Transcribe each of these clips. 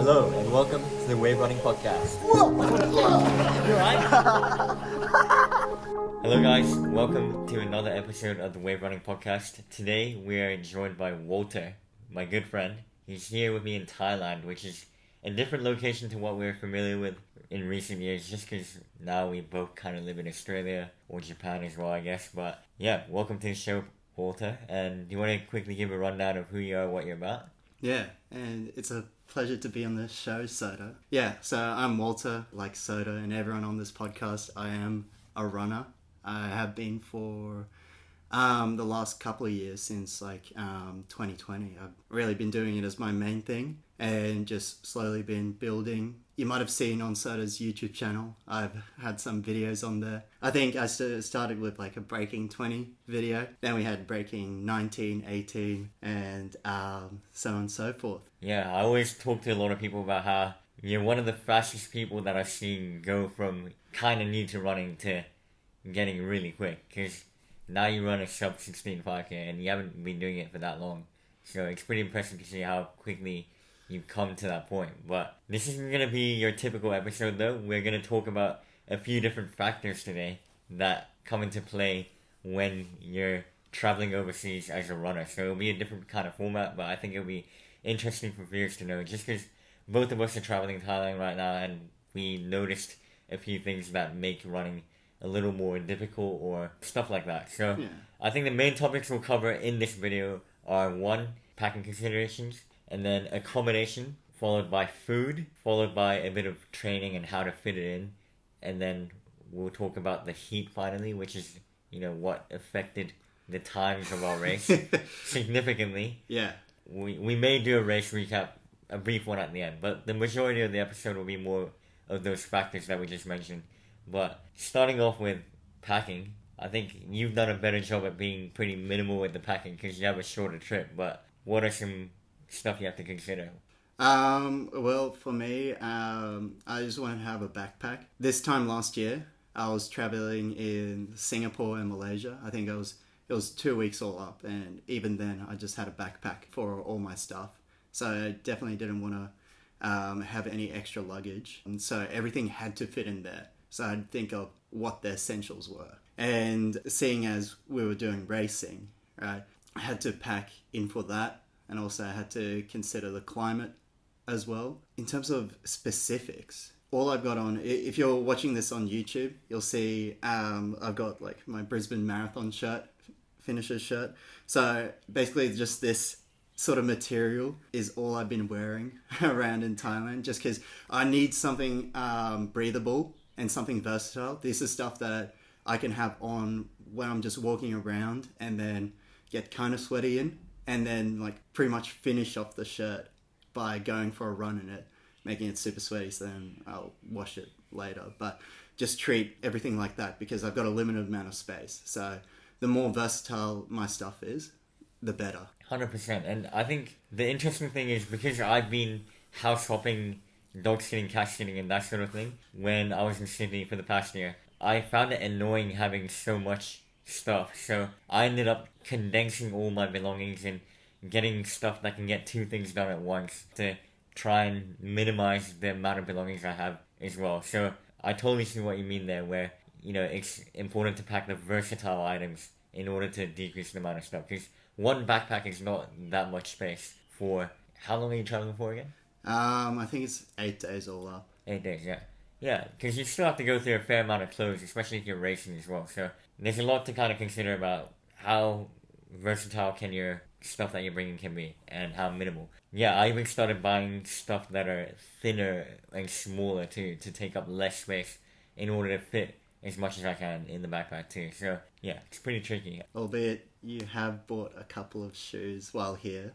Hello and welcome to the Wave Running Podcast. You alright? Hello guys, welcome to another episode of the Wave Running Podcast. Today we are joined by Walter, my good friend. He's here with me in Thailand, which is a different location to what we're familiar with in recent years, just because now we both kind of live in Australia or Japan as well, I guess. But yeah, welcome to the show, Walter. And do you want to quickly give a rundown of who you are, what you're about? Yeah, and it's a pleasure to be on the show, Sota. Yeah, so I'm Walter, like Sota and everyone on this podcast. I am a runner. I have been for the last couple of years since 2020. I've really been doing it as my main thing and just slowly been building. You might have seen on Sota's YouTube channel, I've had some videos on there. I think I started with like a breaking 20 video. Then we had breaking 19, 18, and so on and so forth. Yeah, I always talk to a lot of people about how you're one of the fastest people that I've seen go from kind of new to running to getting really quick. Because now you run a sub 16 5K and you haven't been doing it for that long. So it's pretty impressive to see how quickly you've come to that point. But this isn't going to be your typical episode though. We're going to talk about a few different factors today that come into play when you're traveling overseas as a runner. So it'll be a different kind of format, but I think it'll be interesting for viewers to know, just because both of us are traveling to Thailand right now and we noticed a few things that make running a little more difficult or stuff like that. So yeah. I think the main topics we'll cover in this video are 1, packing considerations, and then accommodation, followed by food, followed by a bit of training and how to fit it in, and then we'll talk about the heat finally, which is, what affected the times of our race significantly. Yeah. We may do a race recap, a brief one at the end, but the majority of the episode will be more of those factors that we just mentioned. But starting off with packing, I think you've done a better job at being pretty minimal with the packing because you have a shorter trip, but what are some stuff you have to consider? Well, for me, I just want to have a backpack. This time last year, I was traveling in Singapore and Malaysia. I think it was 2 weeks all up, and even then, I just had a backpack for all my stuff. So I definitely didn't want to have any extra luggage, and so everything had to fit in there. So I'd think of what the essentials were. And seeing as we were doing racing, right, I had to pack in for that. And also I had to consider the climate as well. In terms of specifics, all I've got on, if you're watching this on YouTube, you'll see I've got like my Brisbane Marathon shirt, finisher shirt. So basically just this sort of material is all I've been wearing around in Thailand, just because I need something breathable and something versatile. This is stuff that I can have on when I'm just walking around and then get kind of sweaty in. And then like pretty much finish off the shirt by going for a run in it, making it super sweaty, so then I'll wash it later. But just treat everything like that because I've got a limited amount of space. So the more versatile my stuff is, the better. 100%. And I think the interesting thing is because I've been house hopping, dog sitting, cat sitting and that sort of thing when I was in Sydney for the past year, I found it annoying having so much stuff. So I ended up condensing all my belongings and getting stuff that can get 2 things done at once to try and minimize the amount of belongings I have as well. So I totally see what you mean there, where it's important to pack the versatile items in order to decrease the amount of stuff, because one backpack is not that much space for. How long are you traveling for again? I think it's 8 days all up. 8 days, yeah. Yeah, because you still have to go through a fair amount of clothes, especially if you're racing as well. So there's a lot to kind of consider about how versatile can your stuff that you're bringing can be and how minimal. Yeah, I even started buying stuff that are thinner and smaller to take up less space in order to fit as much as I can in the backpack too. So yeah, it's pretty tricky. Albeit you have bought a couple of shoes while here.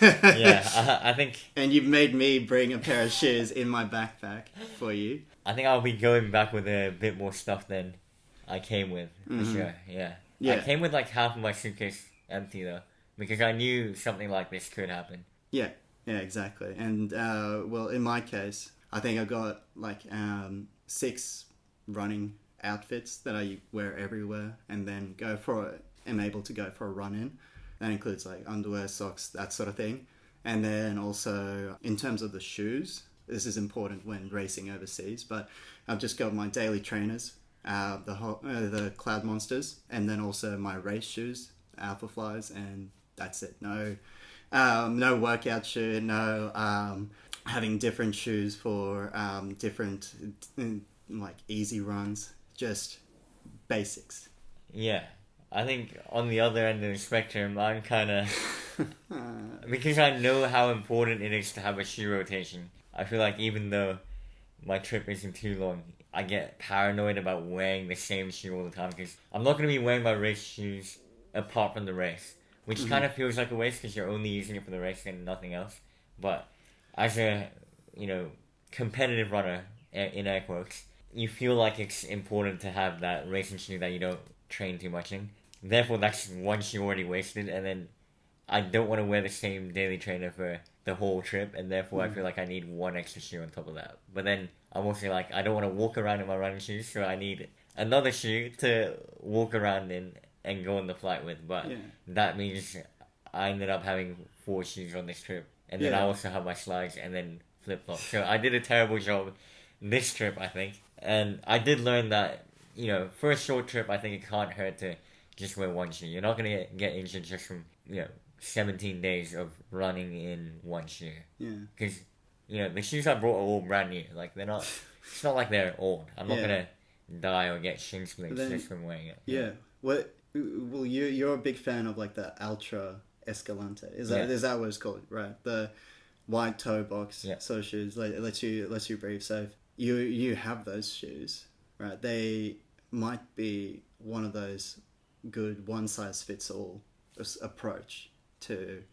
Yeah, I think... And you've made me bring a pair of shoes in my backpack for you. I think I'll be going back with a bit more stuff than I came with, for sure, yeah. I came with like half of my suitcase empty though, because I knew something like this could happen. Yeah, exactly. And, well, in my case, I think I got like 6 running outfits that I wear everywhere and then am able to go for a run in. That includes like underwear, socks, that sort of thing. And then also, in terms of the shoes, this is important when racing overseas, but I've just got my daily trainers, the Cloud Monsters, and then also my race shoes, Alpha Flies, and that's it. No workout shoe, no having different shoes for different like easy runs, just basics. Yeah. I think on the other end of the spectrum, I'm kind of... because I know how important it is to have a shoe rotation. I feel like even though my trip isn't too long, I get paranoid about wearing the same shoe all the time because I'm not going to be wearing my race shoes apart from the race, which kind of feels like a waste because you're only using it for the race and nothing else. But as a, competitive runner, in air quotes, you feel like it's important to have that racing shoe that you don't train too much in. Therefore, that's one shoe already wasted, and then I don't want to wear the same daily trainer for the whole trip, and therefore I feel like I need one extra shoe on top of that. But then I'm also like, I don't want to walk around in my running shoes, so I need another shoe to walk around in and go on the flight with. But that means I ended up having 4 shoes on this trip, and then I also have my slides and then flip-flops. So I did a terrible job this trip, I think. And I did learn that, for a short trip, I think it can't hurt to just wear one shoe. You're not going to get injured just from, 17 days of running in one shoe. Yeah. Because, the shoes I brought are all brand new. Like, they're not... It's not like they're old. I'm not going to die or get shin splints just from wearing it. Yeah. Well, you're a big fan of, like, the Ultra Escalante. Is that what it's called? Right. The white toe box sort of shoes. Like, it lets you breathe safe. You have those shoes, right? They might be one of those good one-size-fits-all approach to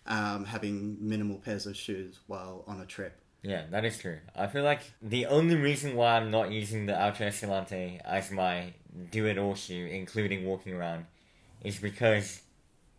having minimal pairs of shoes while on a trip. Yeah, that is true. I feel like the only reason why I'm not using the Ultra Escalante as my do-it-all shoe, including walking around, is because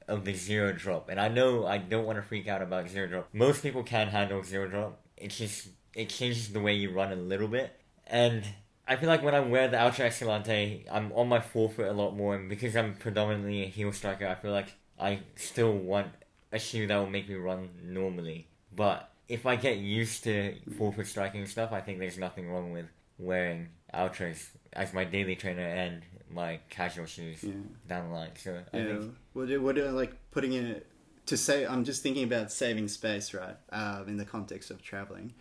of the zero drop. And I know I don't want to freak out about zero drop. Most people can handle zero drop. It's just... it changes the way you run a little bit. And I feel like when I wear the Ultra Escalante, I'm on my forefoot a lot more. And because I'm predominantly a heel striker, I feel like I still want a shoe that will make me run normally. But if I get used to forefoot striking and stuff, I think there's nothing wrong with wearing Ultras as my daily trainer and my casual shoes down the line. So I think... What like putting it... to say, I'm just thinking about saving space, right? In the context of traveling.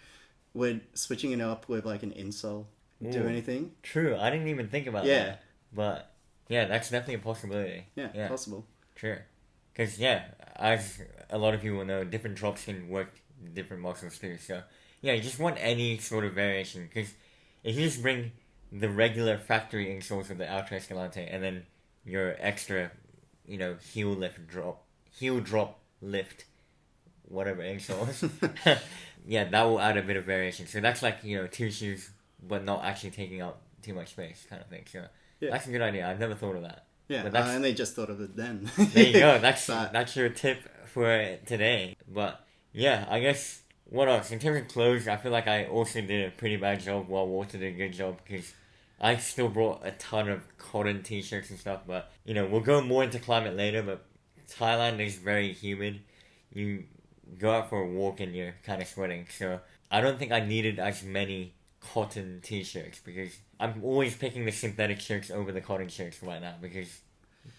Would switching it up with like an insole do anything? True, I didn't even think about that. But yeah, that's definitely a possibility. Yeah, possible. True. Because as a lot of people know, different drops can work different muscles too. So yeah, you just want any sort of variation. Because if you just bring the regular factory insoles of the Ultra Escalante and then your extra, heel drop lift, whatever insoles. Yeah, that will add a bit of variation. So that's like, 2 shoes, but not actually taking up too much space kind of thing. So that's a good idea. I've never thought of that. Yeah, but I only just thought of it then. There you go. That's your tip for today. But yeah, I guess, what else? In terms of clothes, I feel like I also did a pretty bad job while Walter did a good job because I still brought a ton of cotton t-shirts and stuff. But, we'll go more into climate later, but Thailand is very humid. You go out for a walk and you're kind of sweating. So I don't think I needed as many cotton t-shirts because I'm always picking the synthetic shirts over the cotton shirts right now because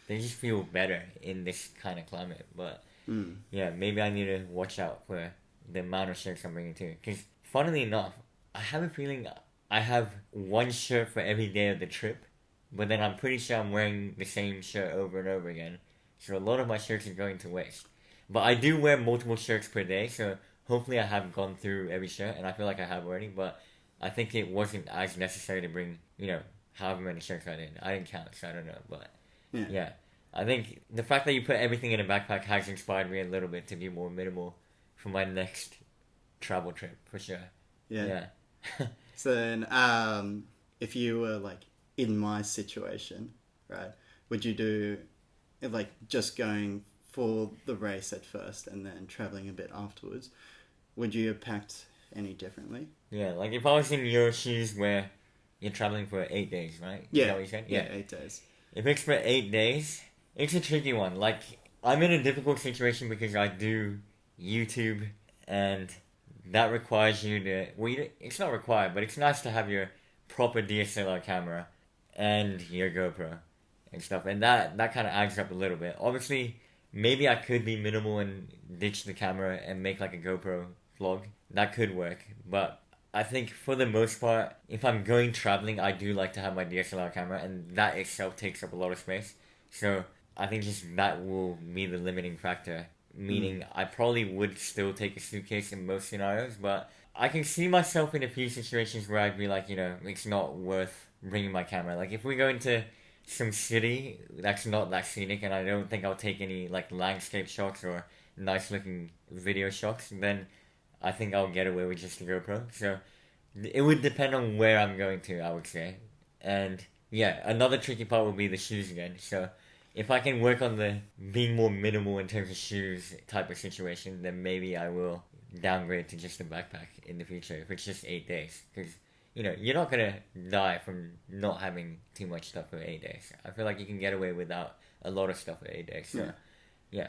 they just feel better in this kind of climate. But yeah, maybe I need to watch out for the amount of shirts I'm bringing too. Because funnily enough, I have a feeling I have one shirt for every day of the trip, but then I'm pretty sure I'm wearing the same shirt over and over again. So a lot of my shirts are going to waste. But I do wear multiple shirts per day, so hopefully I have gone through every shirt, and I feel like I have already, but I think it wasn't as necessary to bring, however many shirts I did. I didn't count, so I don't know, but yeah. I think the fact that you put everything in a backpack has inspired me a little bit to be more minimal for my next travel trip, for sure. Yeah. So then, if you were, like, in my situation, right, would you do, like, just going for the race at first and then traveling a bit afterwards, would you have packed any differently? Yeah, like if I was in your shoes where you're traveling for 8 days, right? Yeah. Is that what you said? Yeah, 8 days. If it's for 8 days, it's a tricky one. Like, I'm in a difficult situation because I do, YouTube, and that requires you to. Well, it's not required, but it's nice to have your proper DSLR camera and your GoPro and stuff, and that kind of adds up a little bit. Obviously, maybe I could be minimal and ditch the camera and make like a GoPro vlog. That could work, but I think for the most part, if I'm going traveling, I do like to have my DSLR camera, and that itself takes up a lot of space. So I think just that will be the limiting factor. Meaning, I probably would still take a suitcase in most scenarios, but I can see myself in a few situations where I'd be like, it's not worth bringing my camera. Like if we go into some city that's not that scenic, and I don't think I'll take any like landscape shots or nice looking video shots, then I think I'll get away with just the GoPro. So it would depend on where I'm going to, I would say. And yeah, another tricky part will be the shoes again. So if I can work on the being more minimal in terms of shoes type of situation, then maybe I will downgrade to just a backpack in the future if it's just 8 days. Because, you're not going to die from not having too much stuff for 8 days. I feel like you can get away without a lot of stuff for 8 days. So, yeah.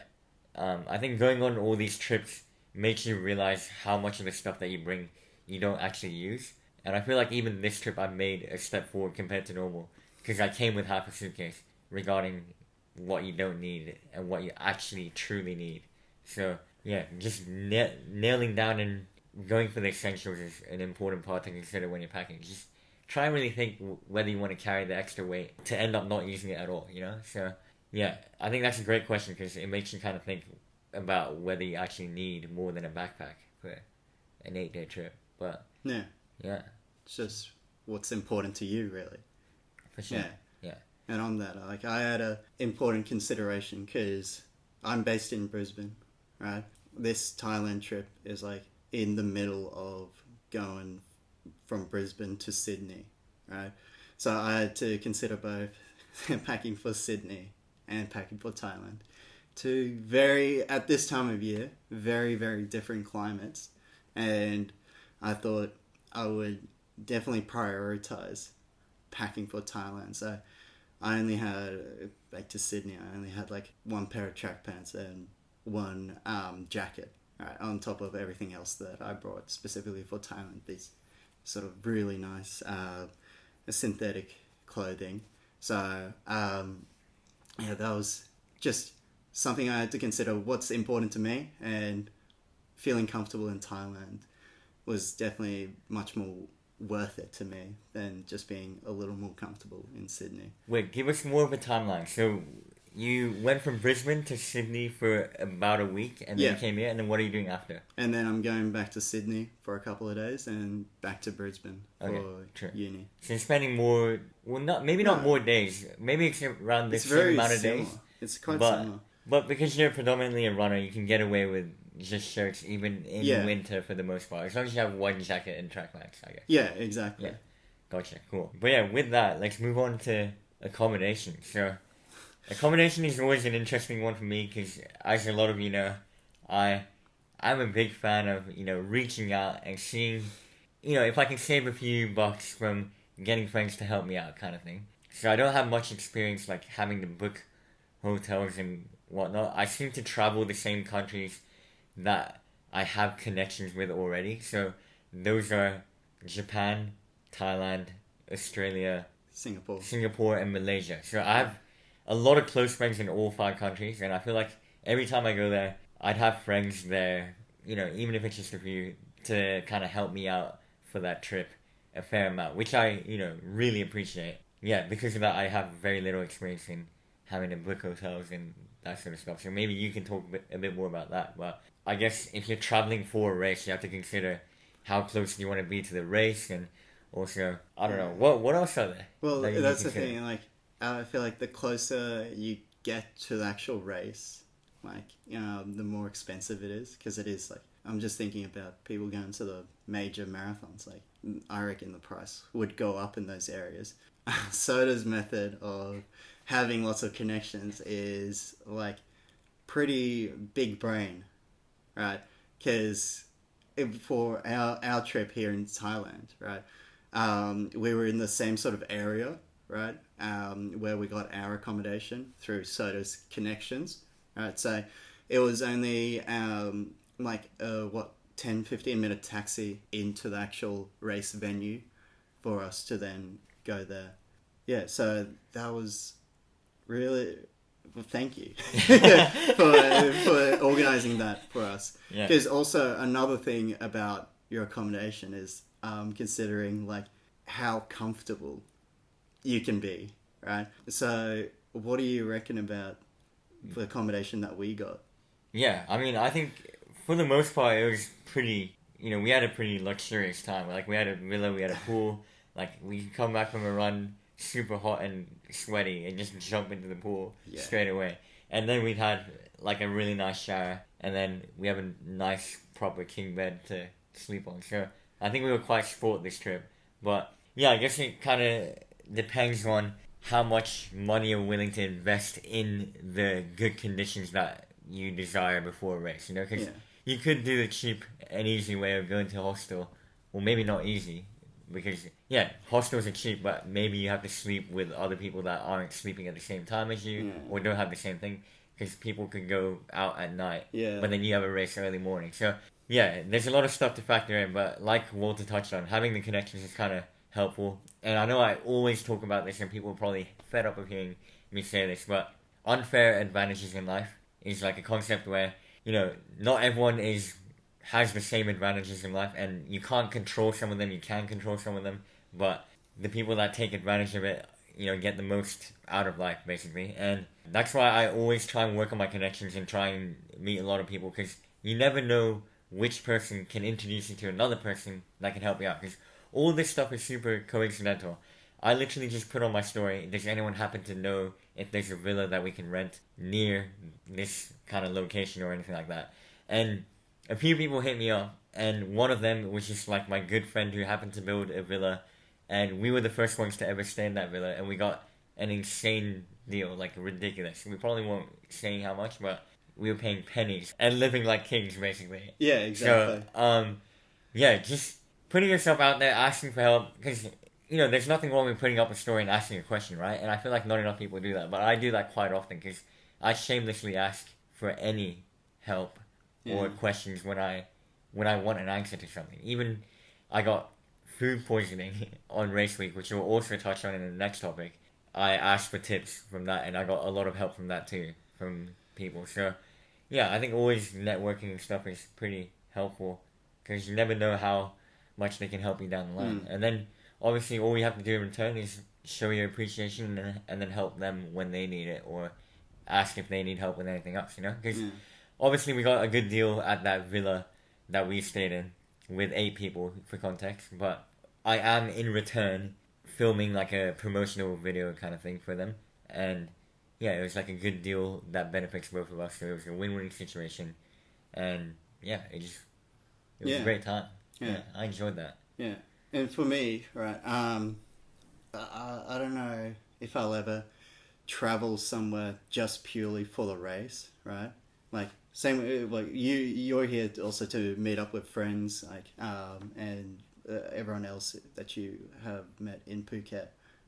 I think going on all these trips makes you realize how much of the stuff that you bring you don't actually use. And I feel like even this trip I made a step forward compared to normal. Because I came with half a suitcase regarding what you don't need and what you actually truly need. So yeah, just nailing down and going for the essentials is an important part to consider when you're packing. Just try and really think whether you want to carry the extra weight to end up not using it at all, So yeah, I think that's a great question because it makes you kind of think about whether you actually need more than a backpack for an 8-day trip. But yeah, it's just what's important to you, really. For sure. Yeah. And on that, I had a important consideration because I'm based in Brisbane, right? This Thailand trip is like in the middle of going from Brisbane to Sydney, right? So I had to consider both packing for Sydney and packing for Thailand. Two at this time of year, very, very different climates. And I thought I would definitely prioritize packing for Thailand. So I only had, back to Sydney, I only had like one pair of track pants and one jacket, right, on top of everything else that I brought specifically for Thailand. These sort of really nice synthetic clothing. So, that was just something I had to consider what's important to me, and feeling comfortable in Thailand was definitely much more worth it to me than just being a little more comfortable in Sydney. Wait, give us more of a timeline. So you went from Brisbane to Sydney for about a week, and then you came here, and then what are you doing after? And then I'm going back to Sydney for a couple of days, and back to Brisbane for uni. So you're spending more, not more days. Maybe it's around the same amount of days. It's quite similar. But because you're predominantly a runner, you can get away with just shirts even in winter for the most part. As long as you have one jacket and track pants, I guess. Yeah, exactly. Yeah, gotcha, cool. But yeah, with that, let's move on to accommodation. So, accommodation is always an interesting one for me because, as a lot of you know, I'm a big fan of, reaching out and seeing, if I can save a few bucks from getting friends to help me out kind of thing. So I don't have much experience like having to book hotels and whatnot. I seem to travel the same countries that I have connections with already. So those are Japan, Thailand, Australia, Singapore, and Malaysia. So I have a lot of close friends in all 5 countries, and I feel like every time I go there, I'd have friends there, even if it's just a few, to kind of help me out for that trip a fair amount, which I, really appreciate. Yeah, because of that, I have very little experience in having to book hotels and that sort of stuff. So maybe you can talk a bit more about that. But I guess if you're traveling for a race, you have to consider how close do you want to be to the race, and also, I don't know, what else are there? Well, that's the thing, I feel like the closer you get to the actual race, the more expensive it is, because it is, I'm just thinking about people going to the major marathons, I reckon the price would go up in those areas. Sota's method of having lots of connections is, pretty big brain, right? Because for our trip here in Thailand, right, we were in the same sort of area, right, where we got our accommodation through Sota's connections, right? So it was only like 10-15 minute taxi into the actual race venue for us to then go there. Yeah, so that was really, well, thank you for organizing that for us. Yeah. Because also another thing about your accommodation is considering like how comfortable you can be, right? So what do you reckon about the accommodation that we got? Yeah, I mean, I think for the most part it was pretty. We had a pretty luxurious time. Like we had a villa, we had a pool. Like we could come back from a run super hot and sweaty and just jump into the pool straight away. And then we'd had like a really nice shower, and then we have a nice proper king bed to sleep on. So I think we were quite sport this trip. But yeah, I guess it kind of depends on how much money you're willing to invest in the good conditions that you desire before a race. Because you could do the cheap and easy way of going to a hostel. Well, maybe not easy, because hostels are cheap, but maybe you have to sleep with other people that aren't sleeping at the same time as you, or don't have the same thing, because people could go out at night, but then you have a race early morning. So there's a lot of stuff to factor in, but like Walter touched on, having the connections is kind of helpful. And I know I always talk about this, and people are probably fed up of hearing me say this, but unfair advantages in life is like a concept where not everyone has the same advantages in life, and you can't control some of them, you can control some of them, but the people that take advantage of it, get the most out of life, basically. And that's why I always try and work on my connections and try and meet a lot of people, because you never know which person can introduce you to another person that can help you out, because all this stuff is super coincidental. I literally just put on my story, does anyone happen to know if there's a villa that we can rent near this kind of location or anything like that? And a few people hit me up, and one of them was just like my good friend who happened to build a villa, and we were the first ones to ever stay in that villa, and we got an insane deal, like ridiculous. We probably won't say how much, but we were paying pennies and living like kings, basically. Yeah, exactly. So, just putting yourself out there, asking for help, because there's nothing wrong with putting up a story and asking a question, right? And I feel like not enough people do that, but I do that quite often, because I shamelessly ask for any help or questions when I want an answer to something. Even I got food poisoning on race week, which we'll also touch on in the next topic. I asked for tips from that, and I got a lot of help from that too, from people. So I think always networking and stuff is pretty helpful, because you never know how much they can help you down the line. And then obviously all you have to do in return is show your appreciation and then help them when they need it, or ask if they need help with anything else, because obviously we got a good deal at that villa that we stayed in with 8 people, for context, but I am in return filming like a promotional video kind of thing for them, and it was like a good deal that benefits both of us, so it was a win-win situation, and it was a great time. I enjoyed that. And for me, right, I don't know if I'll ever travel somewhere just purely for the race, right? Like same, like you're here also to meet up with friends, like and everyone else that you have met in Phuket,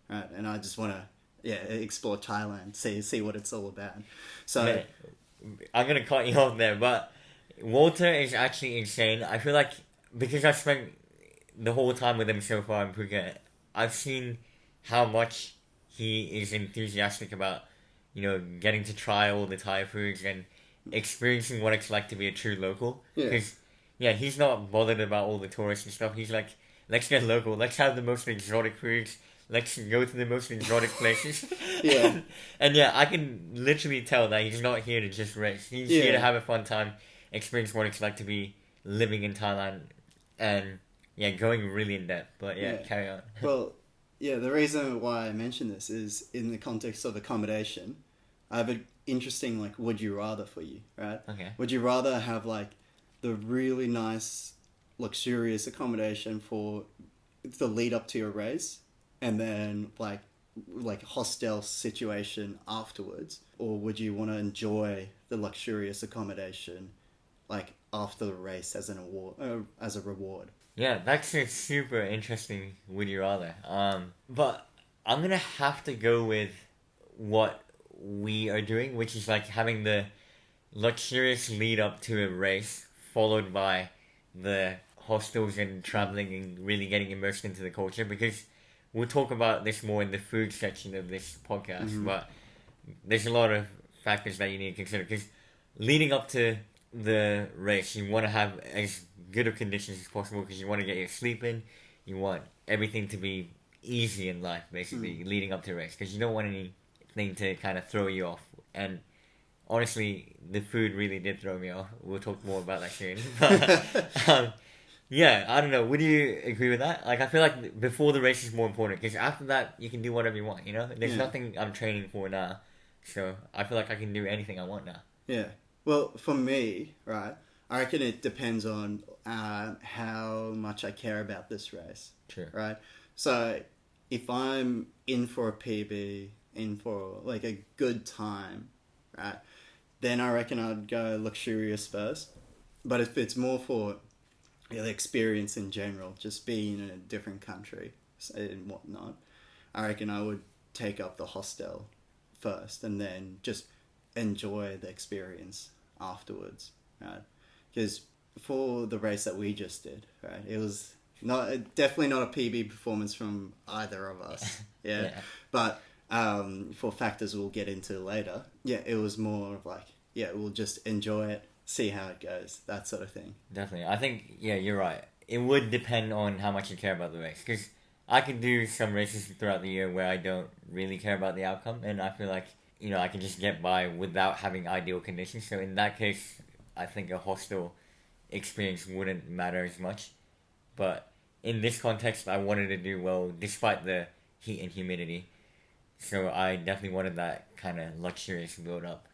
right? And I just want to explore Thailand, see what it's all about. So Man, I'm gonna cut you off there, but Walter is actually insane. I feel like because I spent the whole time with him so far in Phuket, I've seen how much he is enthusiastic about, getting to try all the Thai foods and experiencing what it's like to be a true local. Because, he's not bothered about all the tourists and stuff. He's like, let's get local, let's have the most exotic foods, let's go to the most exotic places. And I can literally tell that he's not here to just race. He's here to have a fun time, experience what it's like to be living in Thailand, and going really in depth. But carry on. Well, the reason why I mention this is in the context of accommodation. I have an interesting like would you rather for you, right? Okay. Would you rather have like the really nice, luxurious accommodation for the lead up to your race, and then like hostel situation afterwards, or would you want to enjoy the luxurious accommodation like after the race as an award, as a reward? Yeah, that's a super interesting would you rather. But I'm gonna have to go with what we are doing, which is like having the luxurious lead up to a race followed by the hostels and traveling and really getting immersed into the culture, because we'll talk about this more in the food section of this podcast, but there's a lot of factors that you need to consider, because leading up to the race, you want to have as good of conditions as possible, because you want to get your sleep in, you want everything to be easy in life, basically, leading up to the race, because you don't want anything to kind of throw you off. And honestly, the food really did throw me off. We'll talk more about that soon. But, yeah, I don't know. Would you agree with that? Like, I feel like before the race is more important, because after that, you can do whatever you want, you know? There's nothing I'm training for now, so I feel like I can do anything I want now. Yeah. Well, for me, right, I reckon it depends on how much I care about this race. True. Right? So, if I'm in for a PB, in for, like, a good time, right, then I reckon I'd go luxurious first. But if it's more for the experience in general, just being in a different country and whatnot, I reckon I would take up the hostel first and then just enjoy the experience afterwards, right? Because for the race that we just did, right, it was definitely not a PB performance from either of us, yeah. But for factors we'll get into later, it was more of like, we'll just enjoy it, see how it goes, that sort of thing. Definitely. I think, you're right. It would depend on how much you care about the race. Because I could do some races throughout the year where I don't really care about the outcome. And I feel like, I can just get by without having ideal conditions. So in that case, I think a hostel experience wouldn't matter as much. But in this context, I wanted to do well despite the heat and humidity. So I definitely wanted that kind of luxurious build up.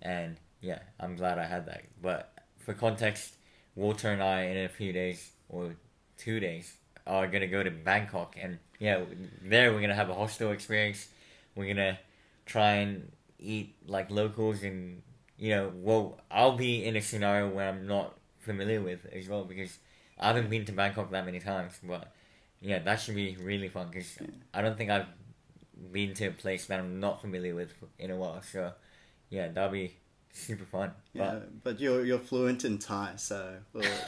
And yeah, I'm glad I had that. But for context, Walter and I, in a few days, or 2 days, are going to go to Bangkok. And there we're going to have a hostel experience. We're going to try and eat like locals. And, I'll be in a scenario where I'm not familiar with as well, because I haven't been to Bangkok that many times. But that should be really fun, because I don't think I've been to a place that I'm not familiar with in a while. So that'll be super fun. But you're fluent in Thai, so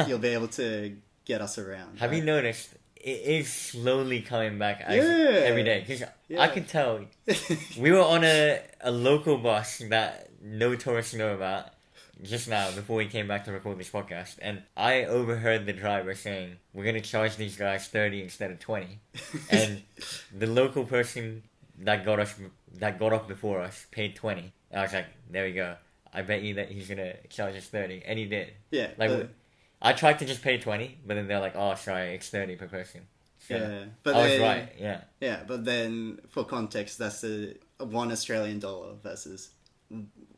you'll be able to get us around. Have you noticed it is slowly coming back every day? Because I could tell we were on a local bus that no tourists know about just now before we came back to record this podcast, and I overheard the driver saying, "We're gonna charge these guys 30 instead of 20," and the local person that got off before us paid 20. And I was like, there we go. I bet you that he's gonna charge us 30, and he did. Yeah. I tried to just pay 20, but then they're like, "Oh, sorry, it's 30 per person." So but I was right. Yeah, but then for context, that's a $1 Australian versus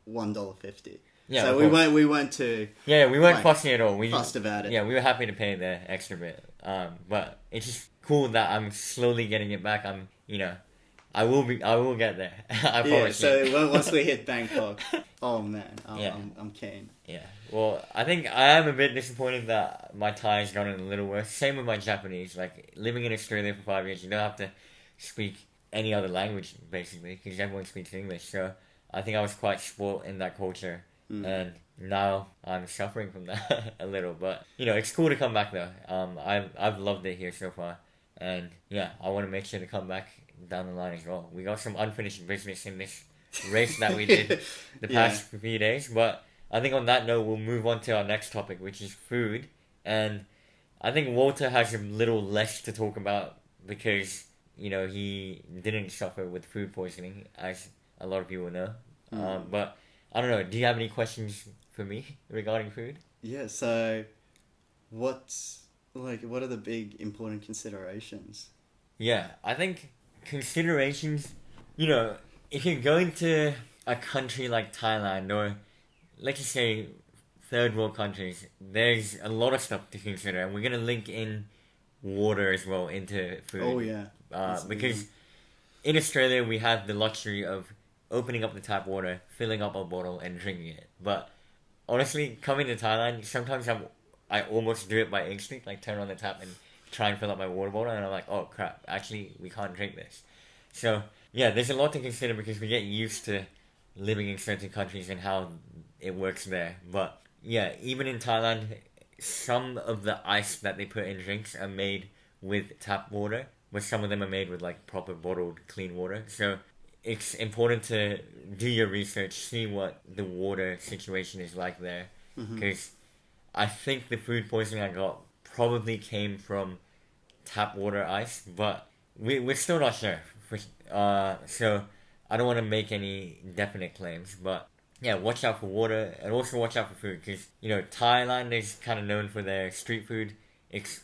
$1.50. Yeah. So we went to. Yeah, we weren't fussing at all. We fussed about it. Yeah, we were happy to pay the extra bit. But it's just cool that I'm slowly getting it back. I will get there. I promise you. So once we hit Bangkok, oh man, I'm keen. Yeah. Well, I think I am a bit disappointed that my Thai has gotten a little worse. Same with my Japanese. Like, living in Australia for 5 years, you don't have to speak any other language, basically, because everyone speaks English. So I think I was quite spoilt in that culture. And now I'm suffering from that a little. But, it's cool to come back, though. I've loved it here so far. And, I want to make sure to come back down the line as well. We got some unfinished business in this race that we did the past few days, but I think on that note we'll move on to our next topic, which is food. And I think Walter has a little less to talk about because he didn't suffer with food poisoning, as a lot of people know. But I don't know, do you have any questions for me regarding food? So what are the big important considerations? I think considerations, if you're going to a country like Thailand, or let's just say third world countries, there's a lot of stuff to consider, and we're going to link in water as well into food. Oh yeah. Because in Australia we have the luxury of opening up the tap water, filling up a bottle and drinking it. But honestly, coming to Thailand, sometimes I almost do it by instinct, like turn on the tap and try and fill up my water bottle, and I'm like, oh crap, actually we can't drink this. So there's a lot to consider because we get used to living in certain countries and how it works there. But even in Thailand, some of the ice that they put in drinks are made with tap water, but some of them are made with like proper bottled clean water. So it's important to do your research, see what the water situation is like there, because I think the food poisoning I got probably came from tap water ice, but we're still not sure. So I don't want to make any definite claims, but yeah, watch out for water and also watch out for food because Thailand is kind of known for their street food. It's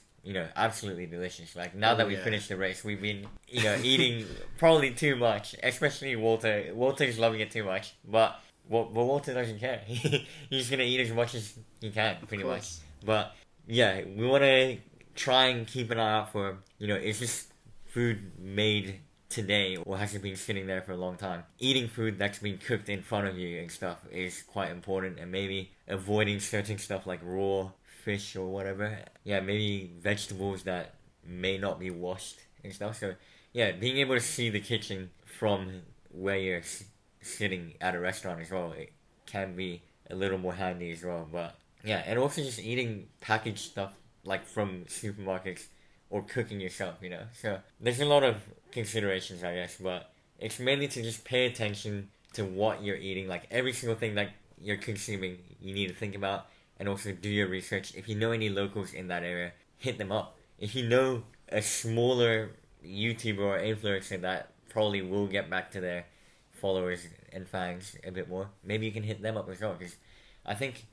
absolutely delicious. Like now that we finished the race, we've been eating probably too much, especially Walter. Walter's loving it too much, but Walter doesn't care. He's gonna eat as much as he can, pretty much. But yeah, we want to try and keep an eye out for is this food made today or has it been sitting there for a long time? Eating food that's been cooked in front of you and stuff is quite important, and maybe avoiding certain stuff like raw fish or whatever. Yeah, maybe vegetables that may not be washed and stuff. So yeah, being able to see the kitchen from where you're sitting at a restaurant as well, it can be a little more handy as well. But yeah, and also just eating packaged stuff like from supermarkets or cooking yourself, So there's a lot of considerations, I guess, but it's mainly to just pay attention to what you're eating. Like every single thing that you're consuming, you need to think about and also do your research. If you know any locals in that area, hit them up. If you know a smaller YouTuber or influencer that probably will get back to their followers and fans a bit more, maybe you can hit them up as well, because I think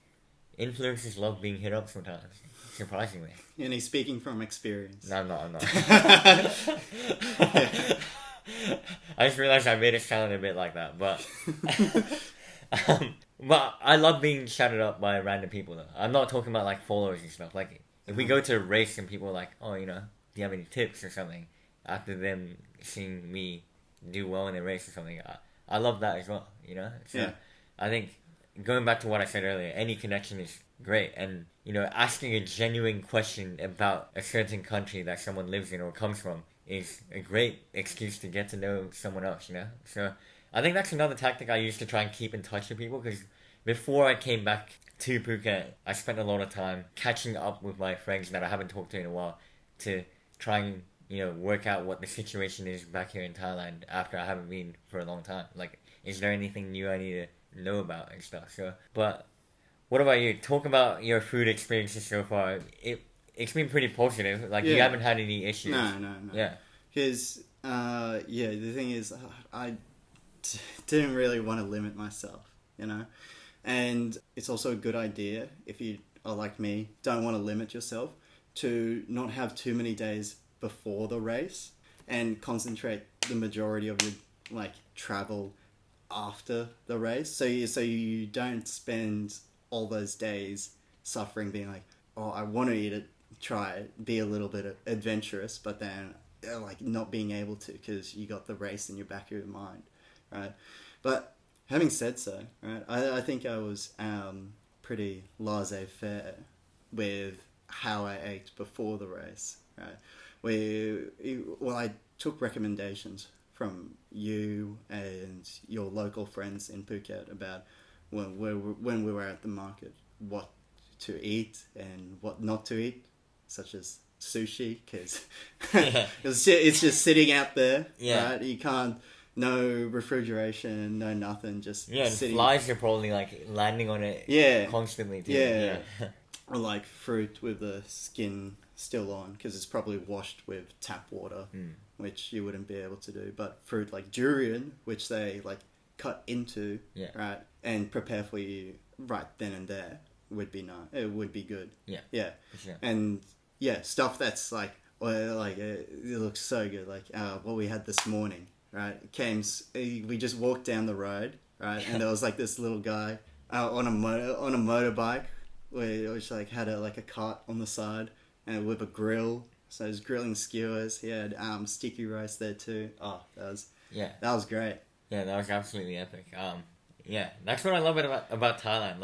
influencers love being hit up sometimes, surprisingly. And he's speaking from experience. No, I'm not. I just realized I made it sound a bit like that, but but I love being shouted up by random people though. I'm not talking about like followers and stuff. Like if we go to a race and people are like, oh, do you have any tips or something? After them seeing me do well in the race or something, I love that as well. So yeah. I think going back to what I said earlier, any connection is great, and asking a genuine question about a certain country that someone lives in or comes from is a great excuse to get to know someone else. So I think that's another tactic I use to try and keep in touch with people, because before I came back to Phuket, I spent a lot of time catching up with my friends that I haven't talked to in a while to try and work out what the situation is back here in Thailand after I haven't been for a long time. Like, is there anything new I need to know about and stuff? So, but what about you? Talk about your food experiences so far. It's been pretty positive. Like, you haven't had any issues. No. Yeah. Because, the thing is, I didn't really want to limit myself, And it's also a good idea, if you are like me, don't want to limit yourself, to not have too many days before the race and concentrate the majority of your, travel after the race. So you don't spend all those days suffering, being like, oh, I want to eat it, try it, be a little bit adventurous, but then not being able to because you got the race in your back of your mind, right? But having said so, right, I think I was pretty laissez-faire with how I ate before the race, right? I took recommendations from you and your local friends in Phuket about when we were at the market, what to eat and what not to eat, such as sushi, because it's just sitting out there, right? You can't, no refrigeration, no nothing, just sitting. Flies are probably landing on it constantly too. Or fruit with the skin still on, because it's probably washed with tap water, which you wouldn't be able to do. But fruit like durian, which they cut into, right, and prepare for you right then and there, would be nice. It would be good. Yeah. Sure. And stuff that's it looks so good. What we had this morning, right? We just walked down the road, right, and there was this little guy on a motorbike, which had a cart on the side and with a grill. So he's grilling skewers. He had sticky rice there too. Oh, that was great. Yeah, that was absolutely epic. That's what I love about Thailand.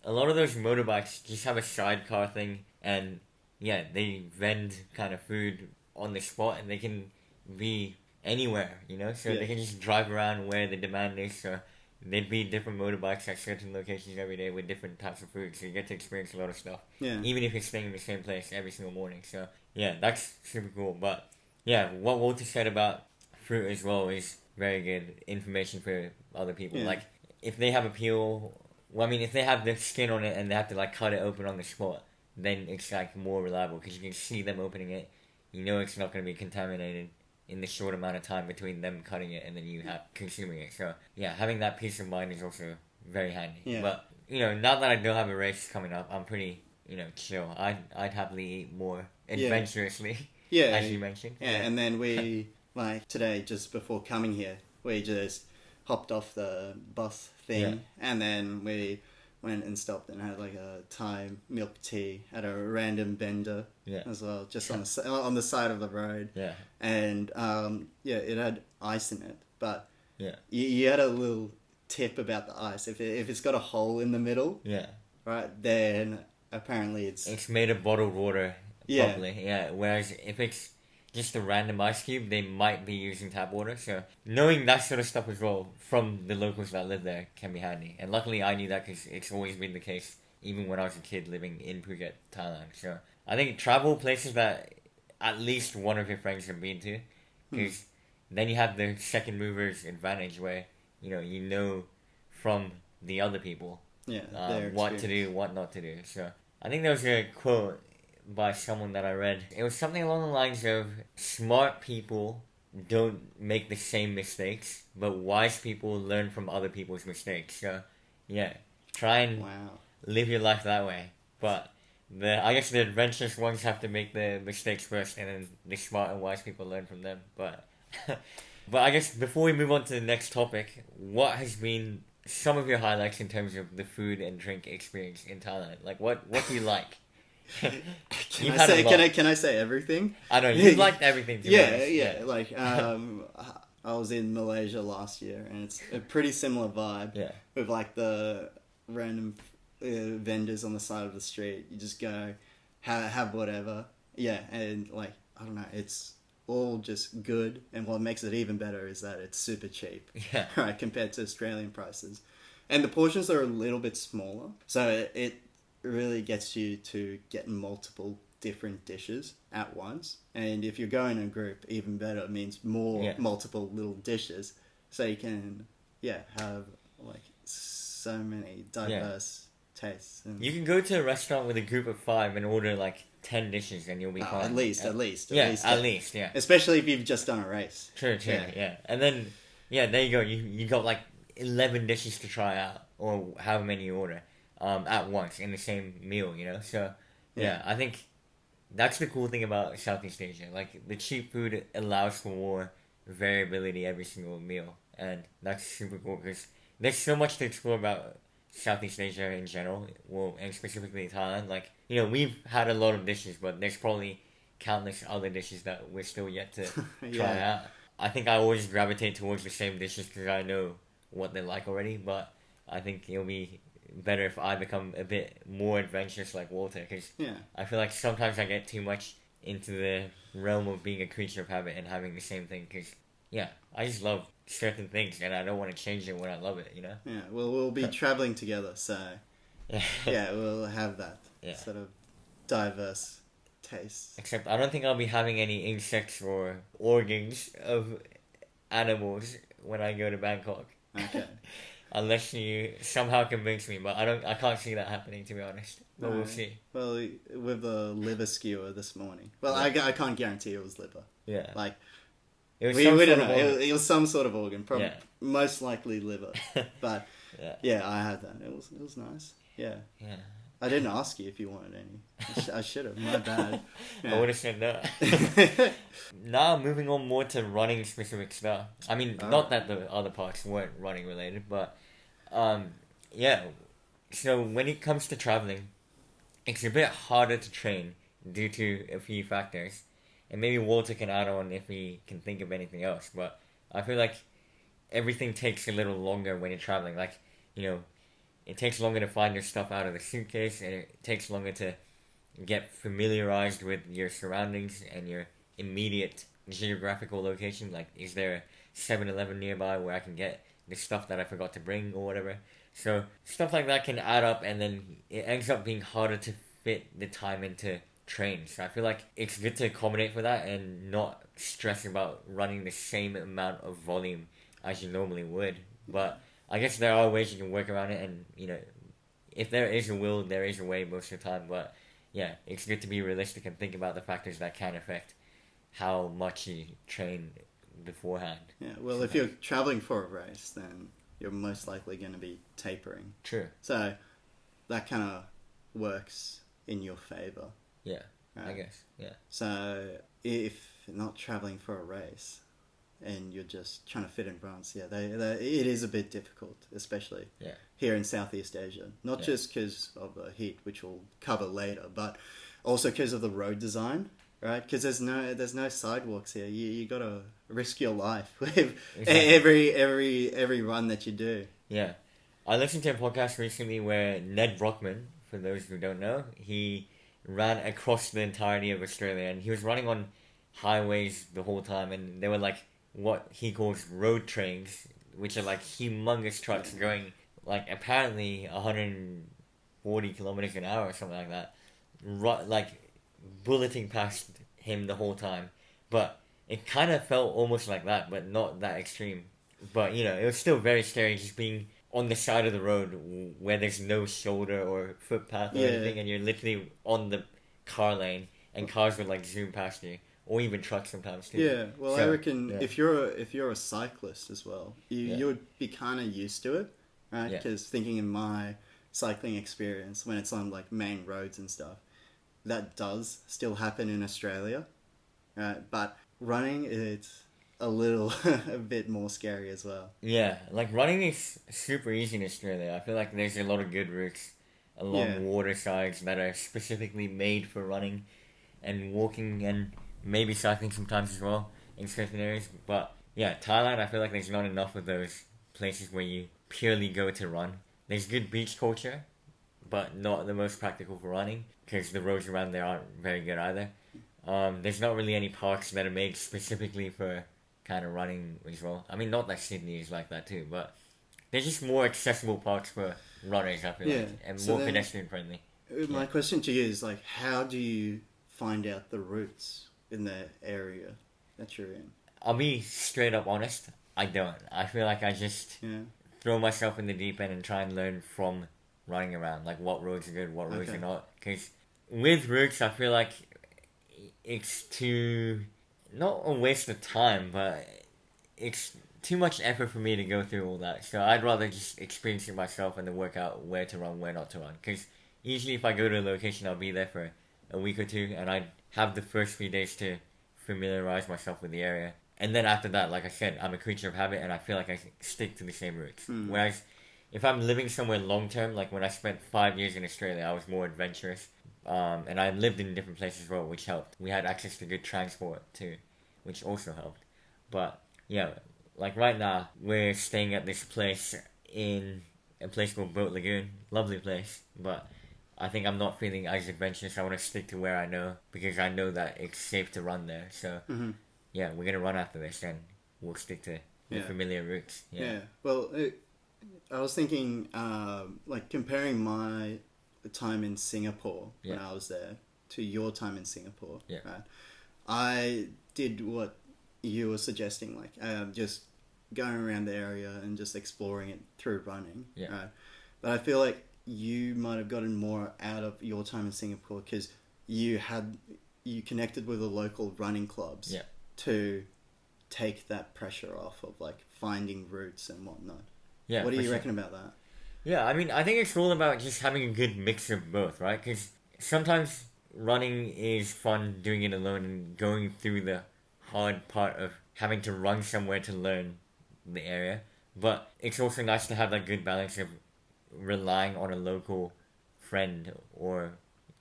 A lot of those motorbikes just have a sidecar thing, and they vend kind of food on the spot, and they can be anywhere, so they can just drive around where the demand is. So there'd be different motorbikes at certain locations every day with different types of food, so you get to experience a lot of stuff. Yeah. Even if you're staying in the same place every single morning. So yeah, that's super cool. But yeah, what Walter said about fruit as well is very good information for other people. Yeah. Like if they have a peel, well, I mean, if they have the skin on it and they have to like cut it open on the spot, then it's like more reliable because you can see them opening it. You know it's not going to be contaminated in the short amount of time between them cutting it and then you have consuming it. So yeah, having that peace of mind is also very handy. Yeah. But you know, now that I don't have a race coming up, I'm pretty chill. I'd happily eat more adventurously. Yeah. As you mentioned. Yeah, and then we, like, today, just before coming here, we just hopped off the bus thing, and then we went and stopped and had, like, a Thai milk tea at a random vendor as well, just on the side of the road. Yeah. And, it had ice in it, but Yeah. you had a little tip about the ice. If it's got a hole in the middle, Yeah. right, then apparently it's made of bottled water. Yeah. Probably, yeah. Whereas if it's just a random ice cube, they might be using tap water. So knowing that sort of stuff as well from the locals that live there can be handy. And luckily I knew that because it's always been the case, even when I was a kid living in Phuket, Thailand. So I think travel places that at least one of your friends have been to, because then you have the second mover's advantage where, you know from the other people what to do, what not to do. So I think there was a quote by someone that I read. It was something along the lines of smart people don't make the same mistakes, but wise people learn from other people's mistakes. So yeah, try and live your life that way. But I guess the adventurous ones have to make the mistakes first, and then the smart and wise people learn from them. But but I guess before we move on to the next topic, what has been some of your highlights in terms of the food and drink experience in Thailand? Like what do you like? Can I say everything? I know you liked everything. Yeah. Like I was in Malaysia last year, and it's a pretty similar vibe. Yeah. With like the random vendors on the side of the street. You just go have whatever. Yeah, and like I don't know, it's all just good. And what makes it even better is that it's super cheap. Yeah. Right, compared to Australian prices, and the portions are a little bit smaller, so it really gets you to get multiple different dishes at once. And if you're going in a group, even better. It means more multiple little dishes, so you can have like so many diverse tastes. And you can go to a restaurant with a group of 5 and order like 10 dishes and you'll be fine. At least. At least. Especially if you've just done a race. True. Yeah. And then there you go. You got like 11 dishes to try out, or however many you order. At once in the same meal, So, I think that's the cool thing about Southeast Asia. Like, the cheap food allows for more variability every single meal, and that's super cool because there's so much to explore about Southeast Asia in general, and specifically Thailand. Like, we've had a lot of dishes, but there's probably countless other dishes that we're still yet to try out. I think I always gravitate towards the same dishes because I know what they like already, but I think it'll be better if I become a bit more adventurous like Walter, because I feel like sometimes I get too much into the realm of being a creature of habit and having the same thing, because I just love certain things and I don't want to change it when I love it, well, we'll be traveling together, so we'll have that sort of diverse taste. Except I don't think I'll be having any insects or organs of animals when I go to Bangkok. Okay. Unless you somehow convince me, but I can't see that happening, to be honest. But we'll see. Well, with the liver skewer this morning. Well, I can't guarantee it was liver. Yeah. Like, it was we don't know. It was some sort of organ, probably most likely liver. But I had that. It was nice. Yeah. Yeah. I didn't ask you if you wanted any. I should have. My bad. I would have said no. Now, moving on more to running specific stuff. I mean, not that the other parts weren't running related, but so when it comes to traveling, it's a bit harder to train due to a few factors. And maybe Walter can add on if he can think of anything else. But I feel like everything takes a little longer when you're traveling. Like, it takes longer to find your stuff out of the suitcase, and it takes longer to get familiarized with your surroundings and your immediate geographical location. Like, is there a 7-Eleven nearby where I can get the stuff that I forgot to bring or whatever. So stuff like that can add up, and then it ends up being harder to fit the time into train. So I feel like it's good to accommodate for that and not stress about running the same amount of volume as you normally would. But I guess there are ways you can work around it, and if there is a will, there is a way most of the time. But yeah, it's good to be realistic and think about the factors that can affect how much you train beforehand. Yeah, well, if you're traveling for a race, then you're most likely going to be tapering. True. So that kind of works in your favor. Yeah, right? I guess. Yeah. So if you're not traveling for a race and you're just trying to fit in runs, it is a bit difficult, especially here in Southeast Asia. Not just because of the heat, which we'll cover later, but also because of the road design. Right, because there's no sidewalks here. You gotta risk your life with every run that you do. Yeah, I listened to a podcast recently where Ned Brockman, for those who don't know, he ran across the entirety of Australia, and he was running on highways the whole time, and they were like what he calls road trains, which are like humongous trucks going like apparently 140 kilometers an hour or something like that, like bulleting past him the whole time. But it kind of felt almost like that, but not that extreme. But it was still very scary just being on the side of the road where there's no shoulder or footpath or anything, and you're literally on the car lane, and cars would like zoom past you, or even trucks sometimes too. Yeah, well, I reckon if you're a cyclist as well, you would be kind of used to it, right? Because thinking in my cycling experience, when it's on like main roads and stuff, that does still happen in Australia, right? But running, it's a bit more scary as well. Yeah, like running is super easy in Australia. I feel like there's a lot of good routes along watersides that are specifically made for running and walking, and maybe cycling sometimes as well in certain areas. But yeah, Thailand, I feel like there's not enough of those places where you purely go to run. There's good beach culture, but not the most practical for running, because the roads around there aren't very good either. There's not really any parks that are made specifically for kind of running as well. I mean, not that Sydney is like that too, but there's just more accessible parks for runners, I feel like, and more pedestrian friendly. My question to you is like, how do you find out the routes in the area that you're in? I'll be straight up honest, I don't. I feel like I just throw myself in the deep end and try and learn from running around, like what roads are good, what roads are not. Because with routes, I feel like it's not a waste of time, but it's too much effort for me to go through all that. So I'd rather just experience it myself and then work out where to run, where not to run. Because usually if I go to a location, I'll be there for a week or two, and I'd have the first few days to familiarize myself with the area. And then after that, like I said, I'm a creature of habit, and I feel like I stick to the same routes. Whereas if I'm living somewhere long term, like when I spent 5 years in Australia, I was more adventurous. And I lived in different places as well, which helped. We had access to good transport too, which also helped. But yeah, like right now, we're staying at this place in a place called Boat Lagoon. Lovely place, but I think I'm not feeling as adventurous. I want to stick to where I know, because I know that it's safe to run there. So yeah, we're gonna run after this, and we'll stick to the familiar routes. Yeah. Well, I was thinking, like comparing my time in Singapore when I was there to your time in Singapore. Yeah. Right? I did what you were suggesting, like just going around the area and just exploring it through running. Yeah. Right? But I feel like you might have gotten more out of your time in Singapore because you connected with the local running clubs to take that pressure off of like finding routes and whatnot. Yeah. What do you reckon about that? Yeah, I mean, I think it's all about just having a good mix of both, right? Because sometimes running is fun doing it alone and going through the hard part of having to run somewhere to learn the area. But it's also nice to have that good balance of relying on a local friend or,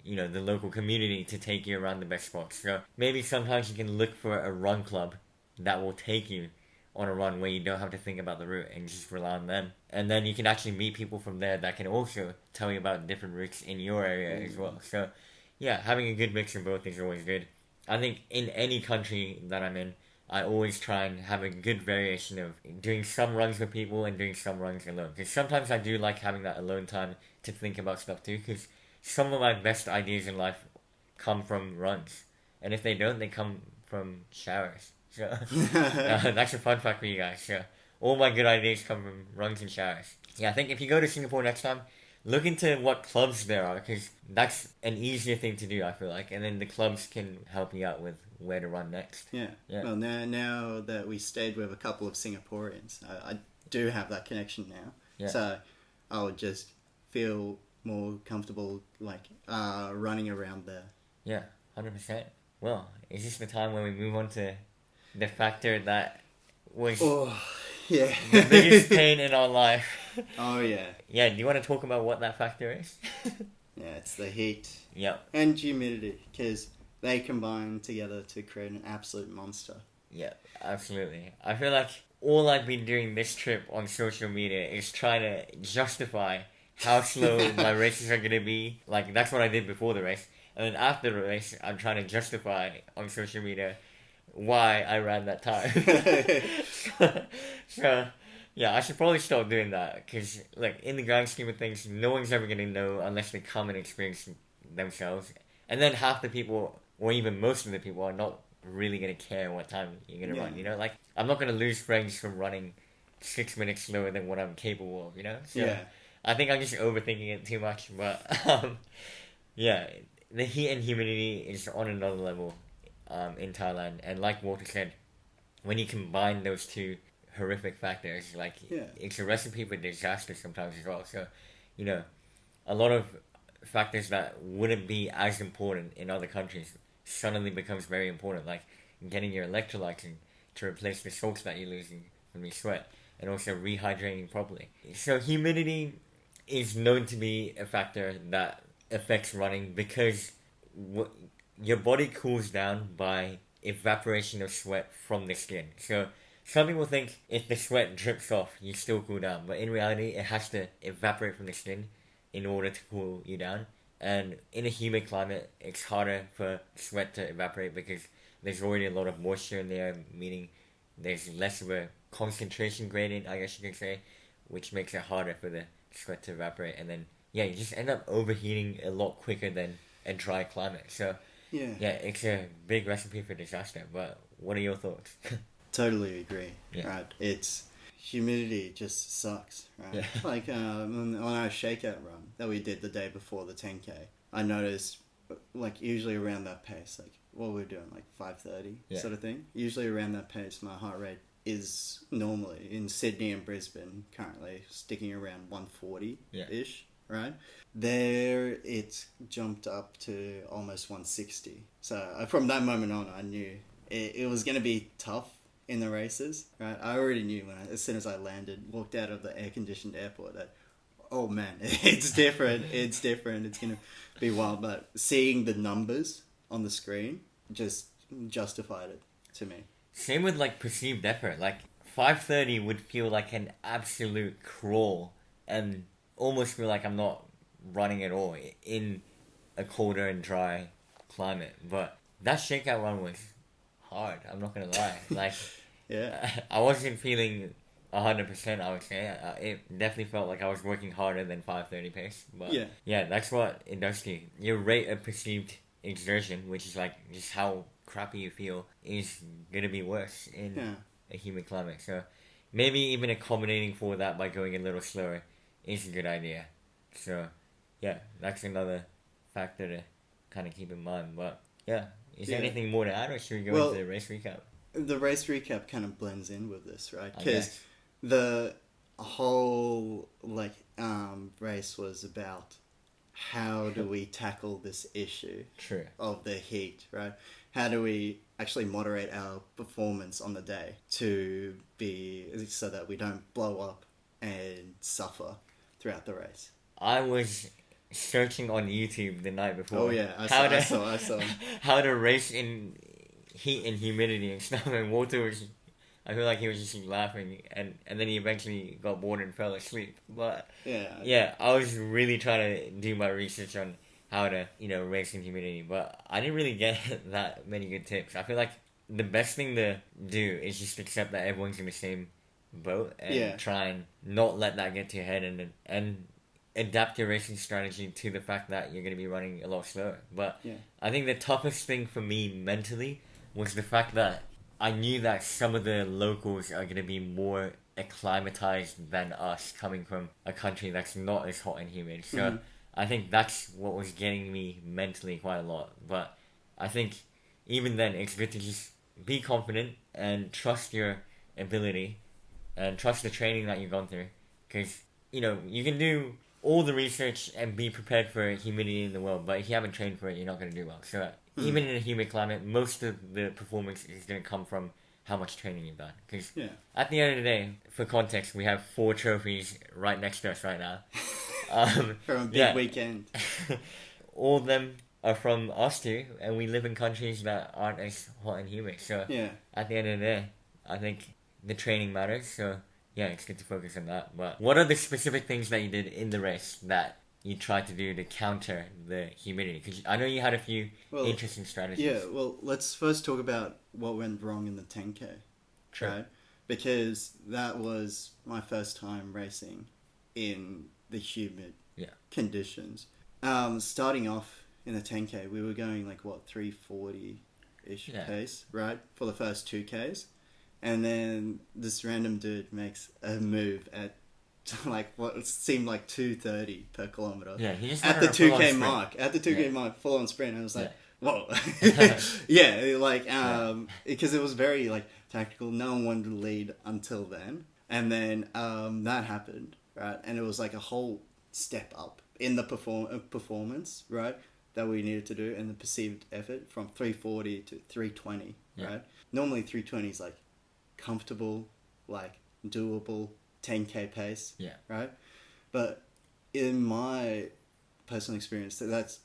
the local community to take you around the best spots. So maybe sometimes you can look for a run club that will take you on a run where you don't have to think about the route and just rely on them. And then you can actually meet people from there that can also tell you about different routes in your area as well. So yeah, having a good mix of both is always good. I think in any country that I'm in, I always try and have a good variation of doing some runs with people and doing some runs alone. Because sometimes I do like having that alone time to think about stuff too. Because some of my best ideas in life come from runs, and if they don't, they come from showers. So that's a fun fact for you guys. So all my good ideas come from runs and showers. Yeah, I think if you go to Singapore next time, look into what clubs there are, because that's an easier thing to do, I feel like, and then the clubs can help you out with where to run next. Yeah. Yeah. Well, now that we stayed with a couple of Singaporeans, I do have that connection now. Yeah. So I would just feel more comfortable, like, running around there. Yeah, 100%. Well, is this the time when we move on to the factor that was Yeah. the biggest pain in our life? Oh, yeah. Yeah, do you want to talk about what that factor is? Yeah, it's the heat. Yep. And humidity, because they combine together to create an absolute monster. Yeah, absolutely. I feel like all I've been doing this trip on social media is trying to justify how slow my races are going to be. Like, that's what I did before the race. And then after the race, I'm trying to justify on social media why I ran that time. So, yeah, I should probably stop doing that. Because, like, in the grand scheme of things, no one's ever going to know unless they come and experience themselves. And then half the people, or even most of the people, are not really going to care what time you're going to run, you know? Like, I'm not going to lose friends from running 6 minutes slower than what I'm capable of, you know? So, Yeah. I think I'm just overthinking it too much, but, yeah, the heat and humidity is on another level in Thailand. And like Walter said, when you combine those two horrific factors, like, it's a recipe for disaster sometimes as well. So, you know, a lot of factors that wouldn't be as important in other countries suddenly becomes very important, like getting your electrolytes in to replace the salts that you're losing from your sweat, and also rehydrating properly. So humidity is known to be a factor that affects running because your body cools down by evaporation of sweat from the skin. So some people think if the sweat drips off, you still cool down, but in reality, it has to evaporate from the skin in order to cool you down. And in a humid climate, it's harder for sweat to evaporate because there's already a lot of moisture in there, meaning there's less of a concentration gradient, I guess you could say, which makes it harder for the sweat to evaporate. And then, yeah, you just end up overheating a lot quicker than a dry climate. So, yeah, it's a big recipe for disaster. But what are your thoughts? Totally agree. Yeah. Right. It's humidity just sucks. Right. Yeah. Like on our shakeout run that we did the day before the 10K, I noticed like usually around that pace, like what we're doing, like 5:30 sort of thing. Usually around that pace, my heart rate is normally in Sydney and Brisbane currently sticking around 140-ish. Right there, it's jumped up to almost 160. So from that moment on, I knew it was going to be tough in the races, right? I already knew as soon as I landed, walked out of the air-conditioned airport, that, oh man, it's different, it's different, it's going to be wild. But seeing the numbers on the screen just justified it to me. Same with, like, perceived effort. Like, 5:30 would feel like an absolute crawl and almost feel like I'm not running at all in a colder and dry climate. But that shakeout run was hard, I'm not gonna lie. Like, I wasn't feeling 100%, I would say. It definitely felt like I was working harder than 5:30 pace. But yeah, that's what it does to you. Your rate of perceived exertion, which is like just how crappy you feel, is gonna be worse in a humid climate. So maybe even accommodating for that by going a little slower is a good idea. So yeah, that's another factor to kind of keep in mind. But yeah, is there anything more to add, or should we go into the race recap? The race recap kind of blends in with this, right? Because the whole race was about how do we tackle this issue of the heat, right? How do we actually moderate our performance on the day to be so that we don't blow up and suffer throughout the race? I was searching on YouTube the night before. Oh yeah, I saw. How to race in heat and humidity and stuff, and Walter was, I feel like he was just laughing, and then he eventually got bored and fell asleep. But yeah, I was really trying to do my research on how to, race in humidity, but I didn't really get that many good tips. I feel like the best thing to do is just accept that everyone's in the same boat and try and not let that get to your head and adapt your racing strategy to the fact that you're going to be running a lot slower. But I think the toughest thing for me mentally was the fact that I knew that some of the locals are going to be more acclimatized than us, coming from a country that's not as hot and humid. So I think that's what was getting me mentally quite a lot. But I think even then, it's good to just be confident and trust your ability and trust the training that you've gone through. Because, you can do all the research and be prepared for humidity in the world, but if you haven't trained for it, you're not going to do well. So even in a humid climate, most of the performance is going to come from how much training you've done. Because at the end of the day, for context, we have 4 trophies right next to us right now. From a big weekend. All of them are from us two, and we live in countries that aren't as hot and humid. So at the end of the day, I think the training matters. So yeah, it's good to focus on that. But what are the specific things that you did in the race that you tried to do to counter the humidity? Because I know you had a few interesting strategies. Yeah, well, let's first talk about what went wrong in the 10K. Sure. Right? Because that was my first time racing in the humid conditions. Starting off in the 10K, we were going 340-ish pace, right? For the first 2Ks. And then this random dude makes a move at what seemed like 230 per kilometer. Yeah, he just at the 2K mark. At the 2K mark, full on sprint. I was like, whoa. Because it was very tactical. No one wanted to lead until then. And then that happened, right? And it was a whole step up in the performance, right? That we needed to do, and the perceived effort from 340 to 320, right? Normally 320 is comfortable, doable 10K pace, right? But in my personal experience, that's